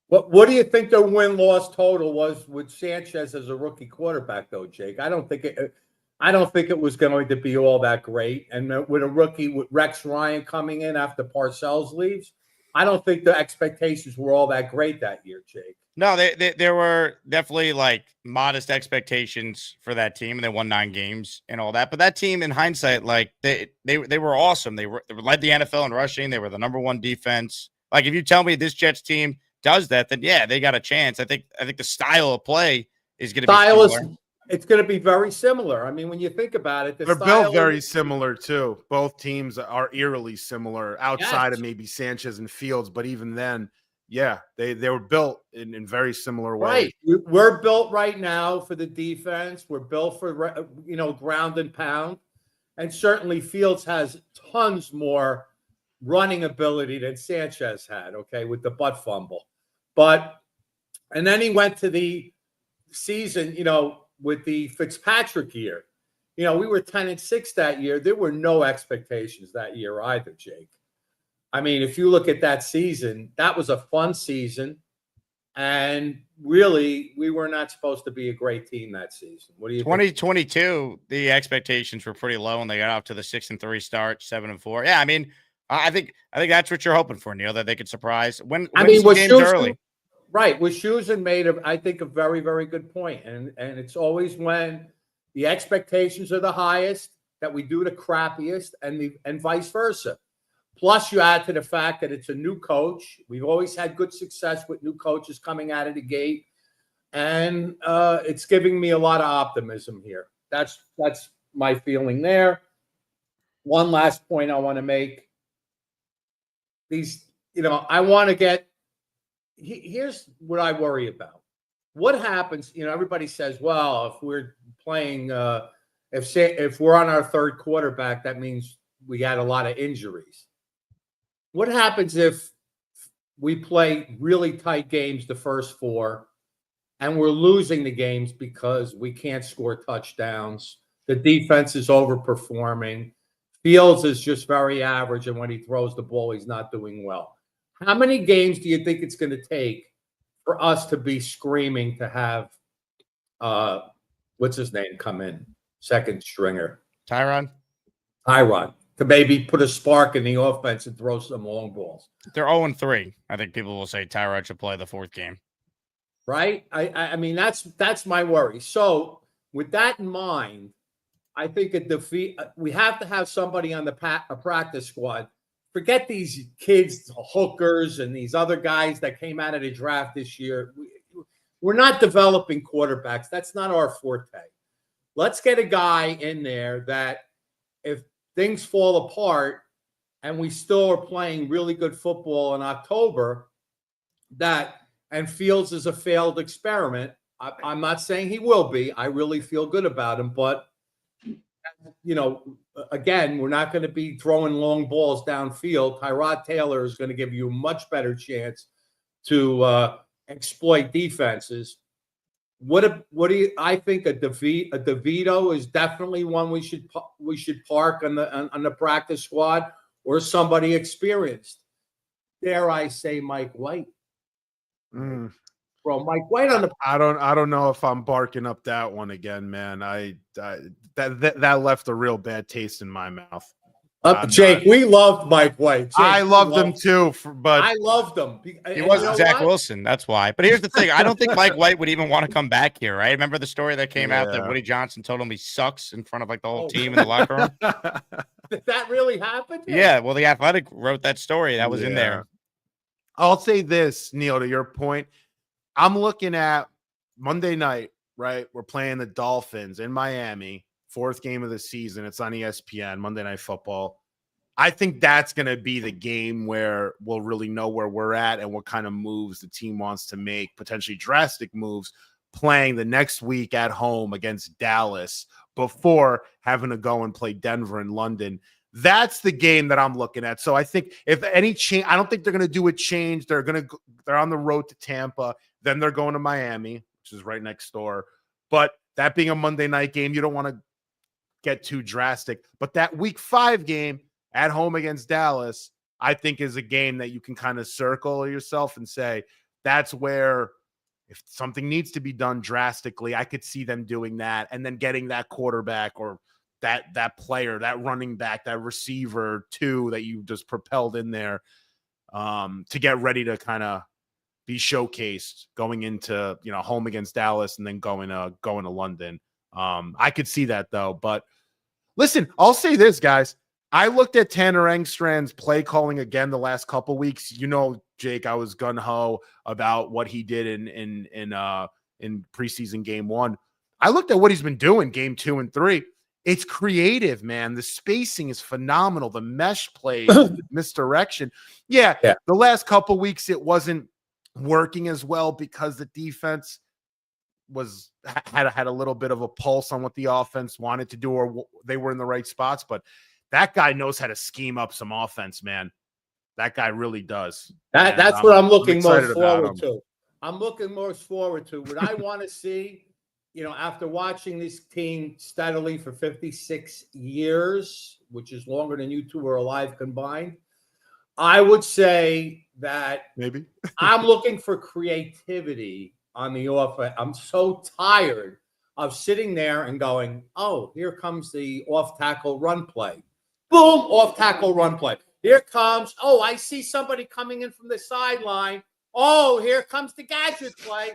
What do you think their win-loss total was with Sanchez as a rookie quarterback, though, Jake? I don't think it was going to be all that great. And with a rookie, with Rex Ryan coming in after Parcells leaves, I don't think the expectations were all that great that year, Jake. No, there were definitely like modest expectations for that team, and they won 9 games and all that. But that team, in hindsight, like they were awesome. They led the NFL in rushing. They were the #1 defense. Like if you tell me this Jets team does that, then yeah, they got a chance. I think the style of play is going to be similar. It's going to be very similar. I mean, when you think about it, they're built very similar too. Both teams are eerily similar outside of maybe Sanchez and Fields, but even then, yeah, they were built in very similar ways. Right. We're built right now for the defense. We're built for ground and pound, and certainly Fields has tons more running ability than Sanchez had. Okay, with the butt fumble, and then he went to the season, with the Fitzpatrick year. We were 10-6 that year. There were no expectations that year either, Jake. I mean, if you look at that season, that was a fun season. And really, we were not supposed to be a great team that season. What do you 2022, the expectations were pretty low, and they got off to the 6-3 start, 7-4. Yeah, I mean, I think that's what you're hoping for, Neil, that they could surprise. Win some games early. Right. Wischusen made, I think, a very, very good point. And it's always when the expectations are the highest that we do the crappiest, and vice versa. Plus, you add to the fact that it's a new coach. We've always had good success with new coaches coming out of the gate. And it's giving me a lot of optimism here. That's my feeling there. One last point I want to make. I want to get. Here's what I worry about. What happens, everybody says, well, if we're playing, if we're on our third quarterback, that means we had a lot of injuries. What happens if we play really tight games the first 4 and we're losing the games because we can't score touchdowns? The defense is overperforming. Fields is just very average, and when he throws the ball, he's not doing well. How many games do you think it's going to take for us to be screaming to have, what's his name, come in, second stringer? Tyrod, to maybe put a spark in the offense and throw some long balls. They're 0-3. I think people will say Tyrod should play the 4th game. Right? I mean, that's my worry. So with that in mind, I think we have to have somebody on the practice squad. Forget these kids, hookers, and these other guys that came out of the draft this year. We're not developing quarterbacks. That's not our forte. Let's get a guy in there that if things fall apart and we still are playing really good football in October, and Fields is a failed experiment. I'm not saying he will be. I really feel good about him, but again, we're not going to be throwing long balls downfield. Tyrod Taylor is going to give you a much better chance to exploit defenses. What do you? I think a DeVito is definitely one we should park on the practice squad, or somebody experienced. Dare I say Mike White? Bro, Mike White on the. I don't know if I'm barking up that one again, man. That left a real bad taste in my mouth. Jake, we loved Mike White. Jake, I loved him too, but I loved him. He wasn't Zach Wilson, that's why. But here's the thing: I don't think Mike White would even want to come back here, right? Remember the story that came out that Woody Johnson told him he sucks in front of like the whole team in the locker room? Did that really happen? Yeah. Well, the Athletic wrote that story. That was in there. I'll say this, Neil, to your point. I'm looking at Monday night, right? We're playing the Dolphins in Miami. 4th game of the season. It's on ESPN, Monday Night Football. I think that's going to be the game where we'll really know where we're at and what kind of moves the team wants to make, potentially drastic moves, playing the next week at home against Dallas before having to go and play Denver and London. That's the game that I'm looking at. So I think if any change, I don't think they're going to do a change. They're on the road to Tampa. Then they're going to Miami, which is right next door. But that being a Monday night game, you don't want to get too drastic. But that week 5 game at home against Dallas, I think is a game that you can kind of circle yourself and say, that's where if something needs to be done drastically, I could see them doing that and then getting that quarterback or that player, that running back, that receiver too, that you just propelled in there to get ready to kind of be showcased going into, home against Dallas and then going to London. I could see that though, but listen, I'll say this, guys. I looked at Tanner Engstrand's play calling again the last couple weeks. Jake, I was gung-ho about what he did in preseason game 1. I looked at what he's been doing game 2 and 3. It's creative, man. The spacing is phenomenal. The mesh plays, misdirection. Yeah, the last couple weeks it wasn't working as well because the defense had a little bit of a pulse on what the offense wanted to do, or they were in the right spots. But that guy knows how to scheme up some offense, man. That guy really does. That's what I'm looking most forward to. I'm looking most forward to what I want to see. After watching this team steadily for 56 years, which is longer than you two are alive combined, I would say that maybe I'm looking for creativity on the offense. I'm so tired of sitting there and going, oh, here comes the off-tackle run play. Boom, off-tackle run play. Here comes, oh, I see somebody coming in from the sideline. Oh, here comes the gadget play.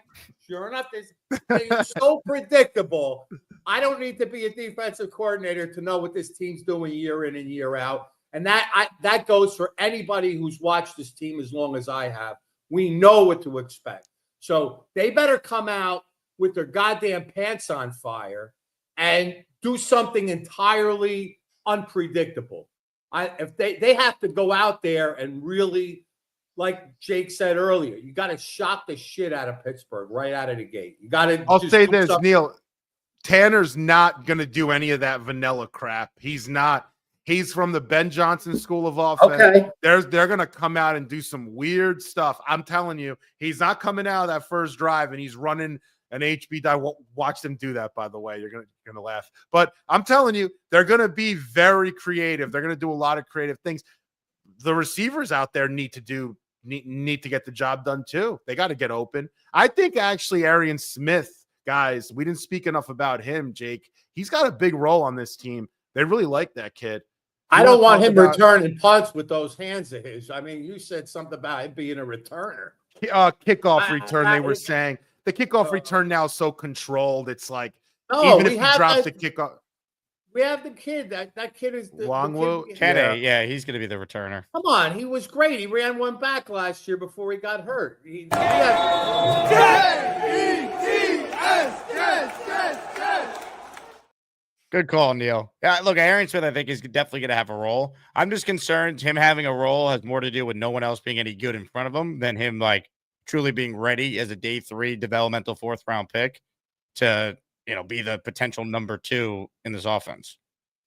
Sure enough, it's so predictable. I don't need to be a defensive coordinator to know what this team's doing year in and year out. And that goes for anybody who's watched this team as long as I have. We know what to expect. So they better come out with their goddamn pants on fire and do something entirely unpredictable. If they have to go out there and really, like Jake said earlier, you got to shock the shit out of Pittsburgh right out of the gate. You got to. I'll say this, Neil. Tanner's not going to do any of that vanilla crap. He's not. He's from the Ben Johnson School of Offense. Okay. They're going to come out and do some weird stuff. I'm telling you, he's not coming out of that first drive and he's running an HB dive. Watch them do that, by the way. You're gonna laugh. But I'm telling you, they're going to be very creative. They're going to do a lot of creative things. The receivers out there need to get the job done too. They got to get open. I think actually Arian Smith, guys, we didn't speak enough about him, Jake. He's got a big role on this team. They really like that kid. I don't want him returning punts with those hands of his. I mean, you said something about him being a returner. Kickoff return, they were saying. The kickoff return now is so controlled. It's like, even if he drops the kickoff. We have the kid. That kid is Longwood. Kenny, yeah, he's going to be the returner. Come on, he was great. He ran one back last year before he got hurt. Good call, Neil. Yeah, look, Aaron Smith, I think, is definitely going to have a role. I'm just concerned him having a role has more to do with no one else being any good in front of him than him, like, truly being ready as a day 3 developmental 4th round pick to, be the potential number 2 in this offense.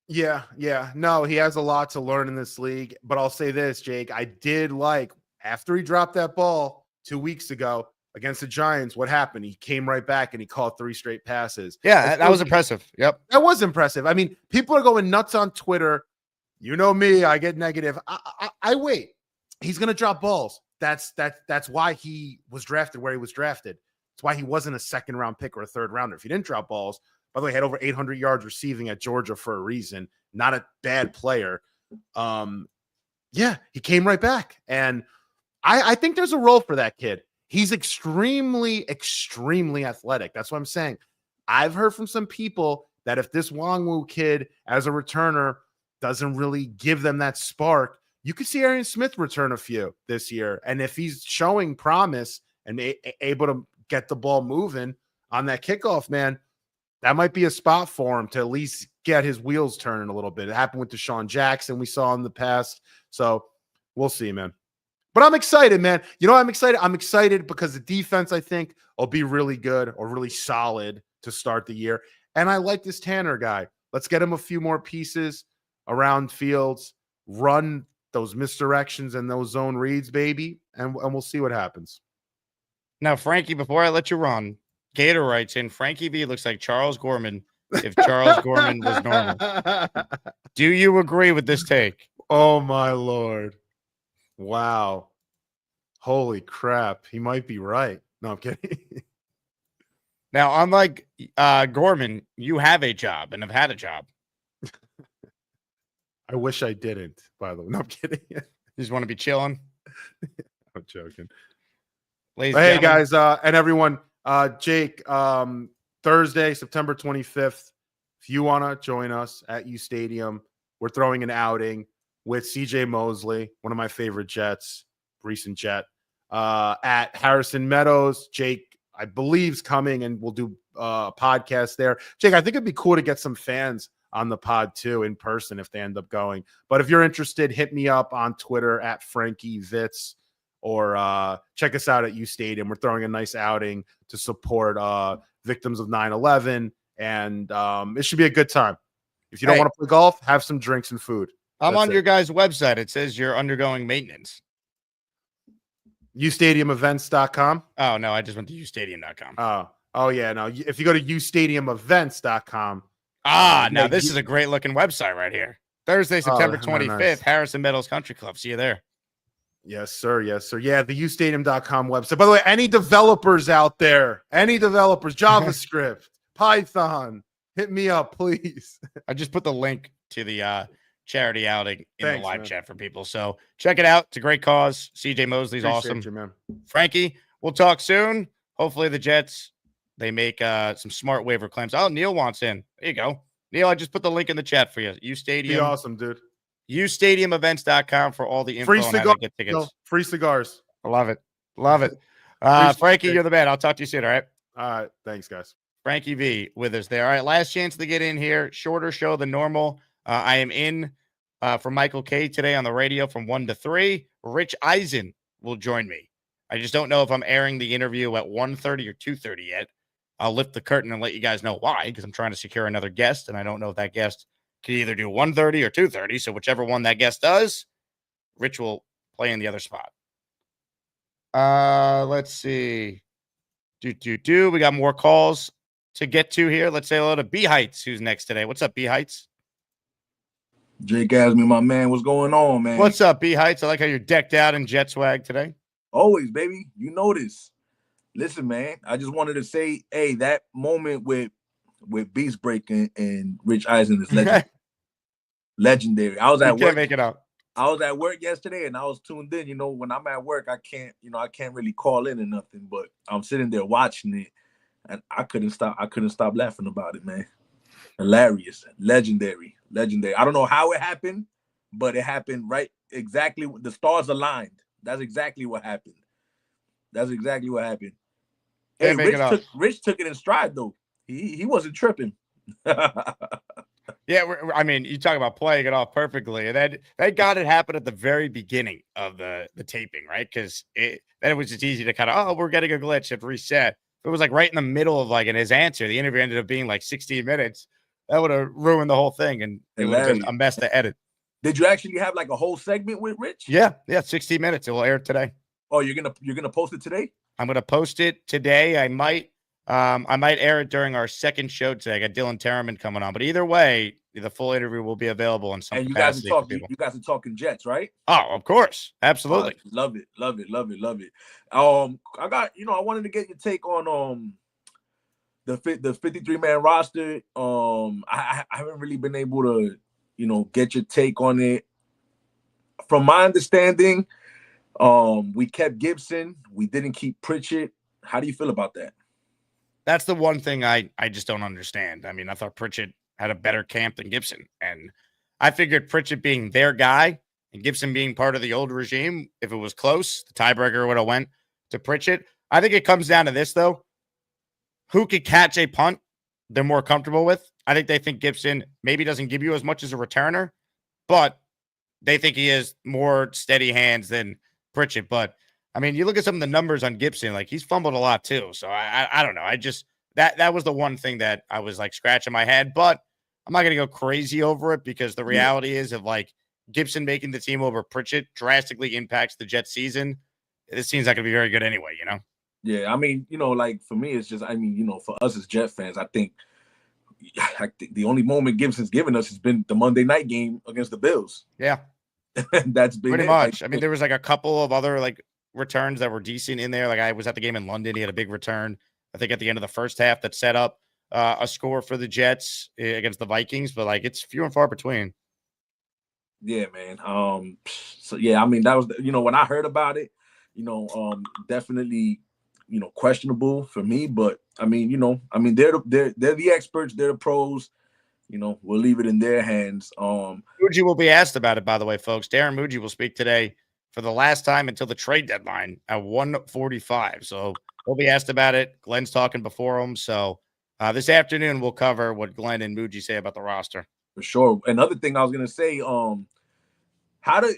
Yeah. No, he has a lot to learn in this league. But I'll say this, Jake. I did like after he dropped that ball 2 weeks ago against the Giants, what happened? He came right back and he caught 3 straight passes. Yeah, that was impressive. Yep. That was impressive. I mean, people are going nuts on Twitter. You know me, I get negative. I wait. He's going to drop balls. That's why he was drafted where he was drafted. That's why he wasn't a second-round pick or a third-rounder. If he didn't drop balls, by the way, he had over 800 yards receiving at Georgia for a reason. Not a bad player. Yeah, he came right back. And I think there's a role for that kid. He's extremely, extremely athletic. That's what I'm saying. I've heard from some people that if this Wongwu kid as a returner doesn't really give them that spark, you could see Arian Smith return a few this year. And if he's showing promise and able to get the ball moving on that kickoff, man, that might be a spot for him to at least get his wheels turning a little bit. It happened with Deshaun Jackson we saw in the past. So we'll see, man. But I'm excited, man. You know, I'm excited. I'm excited because the defense, I think, will be really good or really solid to start the year. And I like this Tanner guy. Let's get him a few more pieces around Fields, run those misdirections and those zone reads, baby, and we'll see what happens. Now, Frankie, before I let you run, Gator writes in, Frankie V looks like Charles Gorman if Charles Gorman was normal. Do you agree with this take? Oh, my Lord. Wow. Holy crap. He might be right. No, I'm kidding. Now, unlike Gorman, you have a job and have had a job. I wish I didn't, by the way. No, I'm kidding. You just want to be chilling? I'm joking. Hey, guys, and everyone, Jake, Thursday, September 25th, if you want to join us at uStadium, we're throwing an outing with CJ Mosley, one of my favorite Jets, recent Jet, at Harrison Meadows. Jake, I believe, is coming, and we'll do a podcast there. Jake, I think it'd be cool to get some fans on the pod too in person if they end up going. But if you're interested, hit me up on Twitter at Frankie Vitz, or check us out at uStadium. We're throwing a nice outing to support victims of 9/11, and it should be a good time. If you don't want to play golf, have some drinks and food. I'm on your guys' website. It says you're undergoing maintenance. uStadiumEvents.com. Oh, no, I just went to uStadium.com. Oh, yeah. No, if you go to uStadiumEvents.com. Now this is a great looking website right here. Thursday, September 25th, nice. Harrison Meadows Country Club. See you there. Yes, sir. Yes, sir. Yeah, the uStadium.com website. By the way, any developers out there, JavaScript, Python, hit me up, please. I just put the link to the charity outing in the live chat for people. So check it out. It's a great cause. CJ Mosley's awesome. You, man. Frankie, we'll talk soon. Hopefully the Jets, they make some smart waiver claims. Oh, Neil wants in. There you go. Neil, I just put the link in the chat for you. uStadium. Be awesome, dude. uStadiumEvents.com for all the info free on cigars. how to get tickets. No, free cigars. I love it. Love it. Frankie, you're the man. I'll talk to you soon, all right? All right. Thanks, guys. Frankie V with us there. All right, last chance to get in here. Shorter show than normal. I am in for Michael K today on the radio from 1 to 3. Rich Eisen will join me. I just don't know if I'm airing the interview at 1:30 or 2:30 yet. I'll lift the curtain and let you guys know why, because I'm trying to secure another guest, and I don't know if that guest can either do 1:30 or 2:30. So whichever one that guest does, Rich will play in the other spot. Let's see. We got more calls to get to here. Let's say hello to B Heights, who's next today. What's up, B Heights? Jake Asman, my man. What's going on, man? What's up, B Heights? I like how you're decked out in jet swag today. Always, baby. You know this. Listen, man, I just wanted to say, hey, that moment with Beast Break and Rich Eisen is legendary. I was at work. Can't make it up. I was at work yesterday and I was tuned in. You know, when I'm at work, I can't really call in or nothing, but I'm sitting there watching it and I couldn't stop laughing about it, man. Hilarious, legendary. I don't know how it happened, but it happened right exactly. The stars aligned. That's exactly what happened. Hey, Rich took it in stride though. He wasn't tripping. Yeah, I mean, you talk about playing it off perfectly, and that got it happen at the very beginning of the taping, right? Because then it was just easy to kind of, we're getting a glitch and reset. It was like right in the middle of in his answer. The interview ended up being like 16 minutes. That would have ruined the whole thing, and it would have been a mess to edit. Did you actually have like a whole segment with Rich? Yeah, 60 minutes. It will air today. Oh, you're gonna post it today? I'm gonna post it today. I might air it during our second show today. I got Dylan Terraman coming on, but either way, the full interview will be available in some capacity. You guys are talking Jets, right? Oh, of course, absolutely. Love it. I wanted to get your take on the 53-man roster. I haven't really been able to, get your take on it. From my understanding, we kept Gibson. We didn't keep Pritchett. How do you feel about that? That's the one thing I just don't understand. I mean, I thought Pritchett had a better camp than Gibson, and I figured Pritchett being their guy and Gibson being part of the old regime, if it was close, the tiebreaker would have went to Pritchett. I think it comes down to this, though. Who could catch a punt they're more comfortable with? I think they think Gibson maybe doesn't give you as much as a returner, but they think he has more steady hands than Pritchett. But, I mean, you look at some of the numbers on Gibson, like he's fumbled a lot too. So I don't know. I just that was the one thing that I was like scratching my head, but I'm not going to go crazy over it because the reality is of like Gibson making the team over Pritchett drastically impacts the Jets season. This team's not going to be very good anyway, Yeah, I mean, like for me, it's just, for us as Jet fans, I think the only moment Gibson's given us has been the Monday night game against the Bills. Yeah. That's been pretty much. I mean, there was like a couple of other like returns that were decent in there. Like I was at the game in London. He had a big return, I think, at the end of the first half that set up a score for the Jets against the Vikings, but like it's few and far between. Yeah, man. So yeah, I mean, that was, when I heard about it, definitely, questionable for me, but I mean, they're the experts, they're the pros, we'll leave it in their hands. Muji will be asked about it, by the way, folks. Darren Muji will speak today for the last time until the trade deadline at 1:45. So he'll be asked about it. Glenn's talking before him. So this afternoon we'll cover what Glenn and Muji say about the roster. For sure. Another thing I was gonna say, how do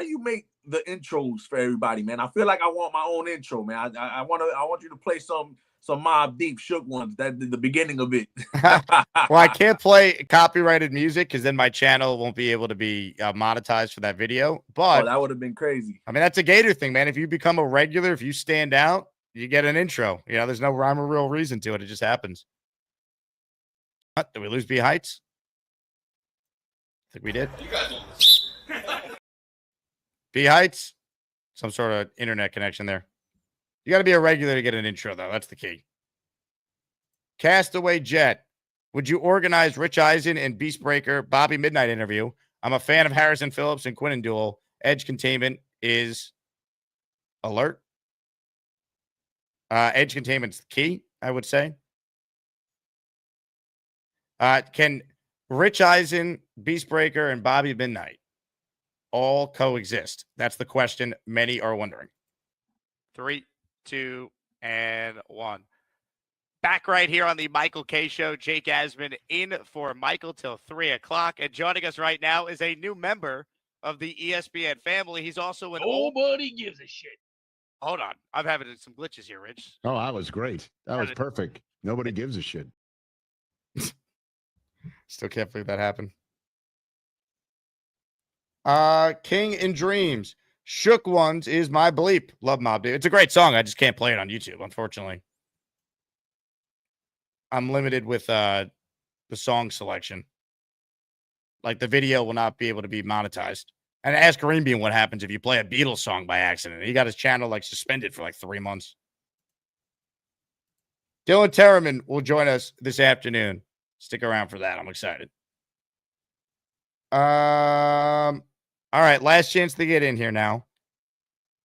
you make the intros for everybody, man? I feel like I want my own intro, man. I want you to play some Mobb Deep Shook ones, that the beginning of it. Well, I can't play copyrighted music because then my channel won't be able to be monetized for that video. But that would have been crazy. I mean, that's a Gator thing, man. If you become a regular, if you stand out, you get an intro. There's no rhyme or real reason to it. It just happens. What, did we lose B Heights? I think we did. B Heights, some sort of internet connection there. You got to be a regular to get an intro, though. That's the key. Castaway Jet. Would you organize Rich Eisen and Beastbreaker Bobby Midnight interview? I'm a fan of Harrison Phillips and Quinnen Duel. Edge containment is alert. Edge containment's the key, I would say. Can Rich Eisen, Beastbreaker, and Bobby Midnight all coexist? That's the question many are wondering. 3, 2, and 1. Back right here on the Michael K Show. Jake Asman in for Michael till 3 o'clock. And joining us right now is a new member of the ESPN family. He's also an Nobody gives a shit. Hold on. I'm having some glitches here, Rich. Oh, that was great. That was perfect. Nobody gives a shit. Still can't believe that happened. King in Dreams. Shook Ones is my bleep. Love Mobb Deep. It's a great song. I just can't play it on YouTube, unfortunately. I'm limited with the song selection. Like the video will not be able to be monetized. And ask Kareem Bean what happens if you play a Beatles song by accident. He got his channel like suspended for like 3 months. Dylan Terraman will join us this afternoon. Stick around for that. I'm excited. All right, last chance to get in here now.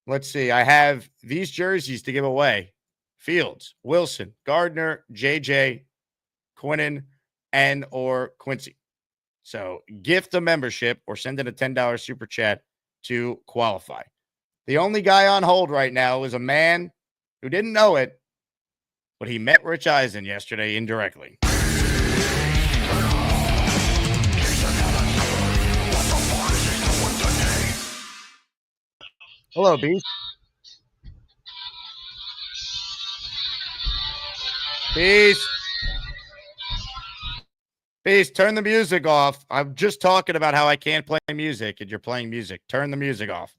Let's see. I have these jerseys to give away. Fields, Wilson, Gardner, JJ, Quinnen, and or Quincy. So gift a membership or send in a $10 super chat to qualify. The only guy on hold right now is a man who didn't know it, but he met Rich Eisen yesterday indirectly. Hello, Beast. Beast. Please turn the music off. I'm just talking about how I can't play music and you're playing music. Turn the music off.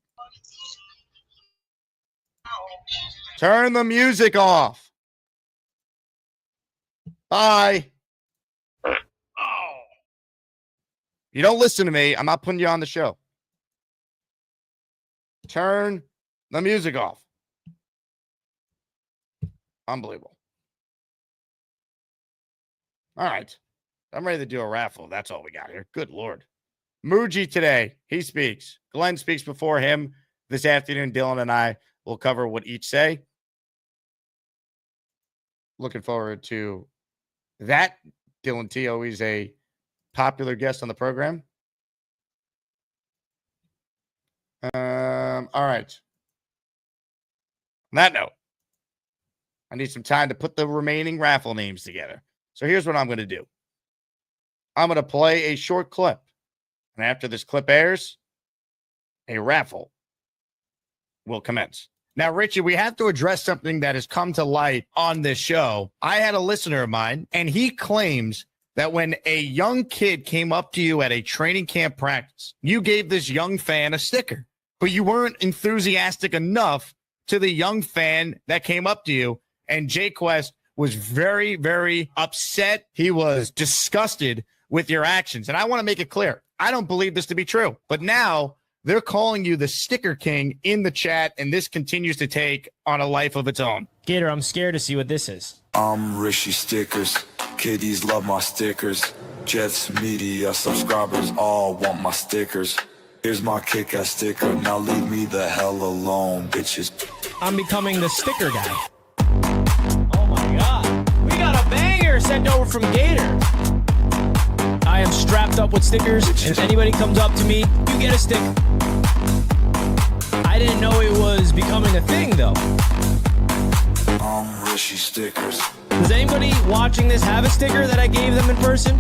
Turn the music off. Bye. You don't listen to me. I'm not putting you on the show. Turn the music off. Unbelievable. All right. I'm ready to do a raffle. That's all we got here. Good Lord. Muji today. He speaks. Glenn speaks before him. This afternoon, Dylan and I will cover what each say. Looking forward to that. Dylan T, always a popular guest on the program. All right. On that note, I need some time to put the remaining raffle names together. So here's what I'm going to do. I'm going to play a short clip. And after this clip airs, a raffle will commence. Now, Richie, we have to address something that has come to light on this show. I had a listener of mine, and he claims that when a young kid came up to you at a training camp practice, you gave this young fan a sticker, but you weren't enthusiastic enough to the young fan that came up to you. And Jay Quest was very, very upset. He was disgusted with your actions. And I want to make it clear, I don't believe this to be true. But now they're calling you the sticker king in the chat, and this continues to take on a life of its own. Gator, I'm scared to see what this is. I'm Rishi Stickers. Kiddies love my stickers. Jets media subscribers all want my stickers. Here's my kick-ass sticker. Now leave me the hell alone, bitches. I'm becoming the sticker guy. Oh my god. We got a banger sent over from Gator. I am strapped up with stickers, and if anybody comes up to me, you get a sticker. I didn't know it was becoming a thing, though. I'm Rishi Stickers. Does anybody watching this have a sticker that I gave them in person?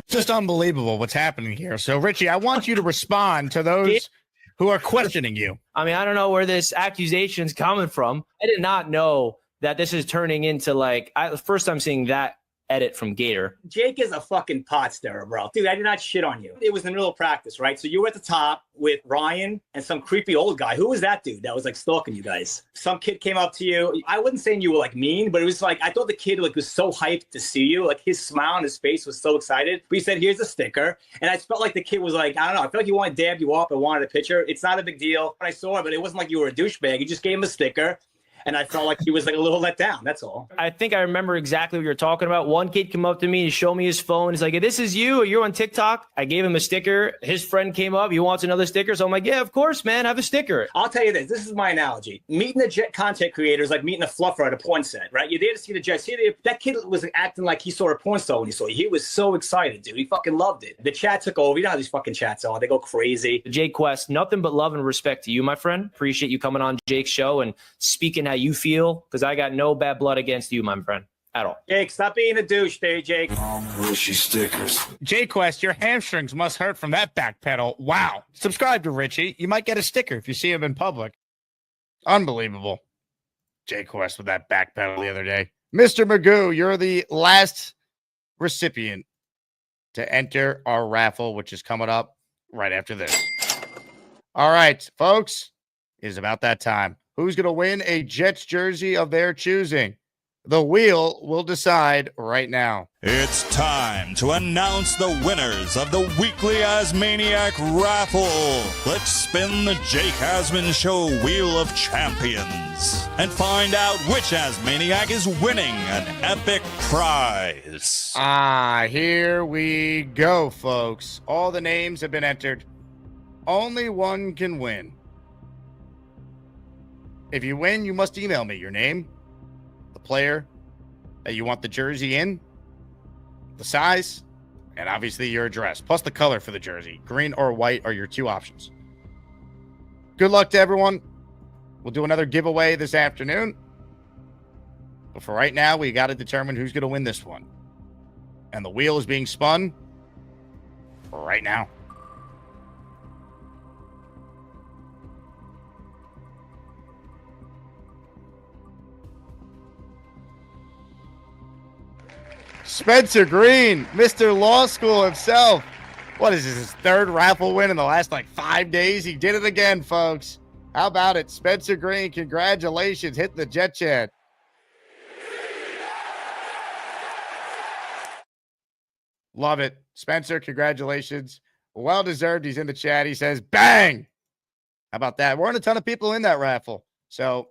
Just unbelievable what's happening here. So, Richie, I want you to respond to those who are questioning you. I mean, I don't know where this accusation's coming from. I did not know that this is turning into first I'm seeing that edit from Gator. Jake is a fucking pot stirrer, bro. Dude, I did not shit on you. It was in the middle of practice, right? So you were at the top with Ryan and some creepy old guy. Who was that dude that was stalking you guys? Some kid came up to you. I wasn't saying you were mean, but it was I thought the kid was so hyped to see you. His smile on his face was so excited. But he said, here's a sticker. And I felt like the kid was I don't know. I felt like he wanted to dab you up and wanted a picture. It's not a big deal. I saw it, but it wasn't like you were a douchebag. You just gave him a sticker. And I felt like he was a little let down. That's all. I think I remember exactly what you're talking about. One kid came up to me to show me his phone. He's like, this is you. Are you on TikTok? I gave him a sticker. His friend came up. He wants another sticker. So I'm like, yeah, of course, man. Have a sticker. I'll tell you this. This is my analogy. Meeting the Jet content creators like meeting a fluffer at a porn set, right? You're there to see the Jets. That kid was acting like he saw a porn star when he saw you. He was so excited, dude. He fucking loved it. The chat took over. You know how these fucking chats are. They go crazy. Jake Quest, nothing but love and respect to you, my friend. Appreciate you coming on Jake's show and speaking how you feel. Because I got no bad blood against you, my friend, at all. Jake, stop being a douche there, Jake. Rishi Stickers. Jay Quest, your hamstrings must hurt from that back pedal. Wow. Subscribe to Richie. You might get a sticker if you see him in public. Unbelievable. Jay Quest with that back pedal the other day. Mr. Magoo, you're the last recipient to enter our raffle, which is coming up right after this. All right, folks, it is about that time. Who's going to win a Jets jersey of their choosing? The wheel will decide right now. It's time to announce the winners of the weekly Asmaniac raffle. Let's spin the Jake Asman Show Wheel of Champions and find out which Asmaniac is winning an epic prize. Here we go, folks. All the names have been entered. Only one can win. If you win, you must email me your name, the player that you want the jersey in, the size, and obviously your address, plus the color for the jersey. Green or white are your two options. Good luck to everyone. We'll do another giveaway this afternoon. But for right now, we got to determine who's going to win this one. And the wheel is being spun right now. Spencer Green, Mr. Law School himself. What is this, his third raffle win in the last 5 days? He did it again, folks. How about it? Spencer Green, congratulations. Hit the Jet Chat. Love it. Spencer, congratulations. Well deserved. He's in the chat. He says, bang. How about that? Weren't a ton of people in that raffle. So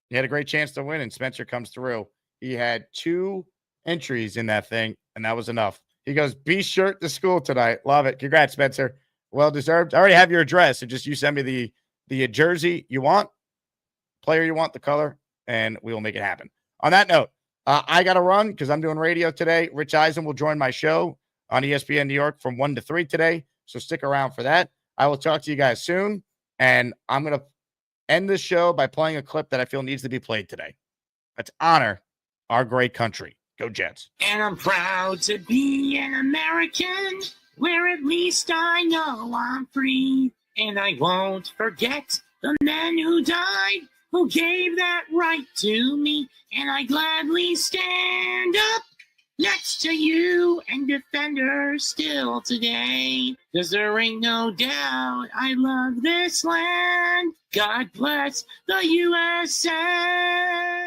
he had a great chance to win, and Spencer comes through. He had 2 entries in that thing, and that was enough. He goes, be shirt to school tonight. Love it. Congrats, Spencer. Well deserved. I already have your address, so just you send me the jersey you want, player you want, the color, and we will make it happen. On that note, I got to run because I'm doing radio today. Rich Eisen will join my show on ESPN New York from 1 to 3 today, so stick around for that. I will talk to you guys soon, and I'm going to end this show by playing a clip that I feel needs to be played today. Let's honor our great country. Go Jets. And I'm proud to be an American, where at least I know I'm free. And I won't forget the men who died, who gave that right to me. And I gladly stand up next to you and defender still today. 'Cause there ain't no doubt I love this land. God bless the USA.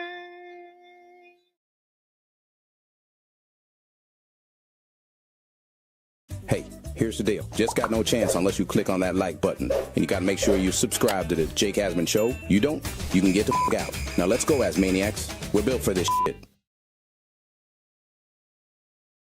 Hey, here's the deal. Just got no chance unless you click on that like button. And you gotta make sure you subscribe to the Jake Asman Show. You don't, you can get the f*** out. Now let's go, Asmaniacs. We're built for this shit.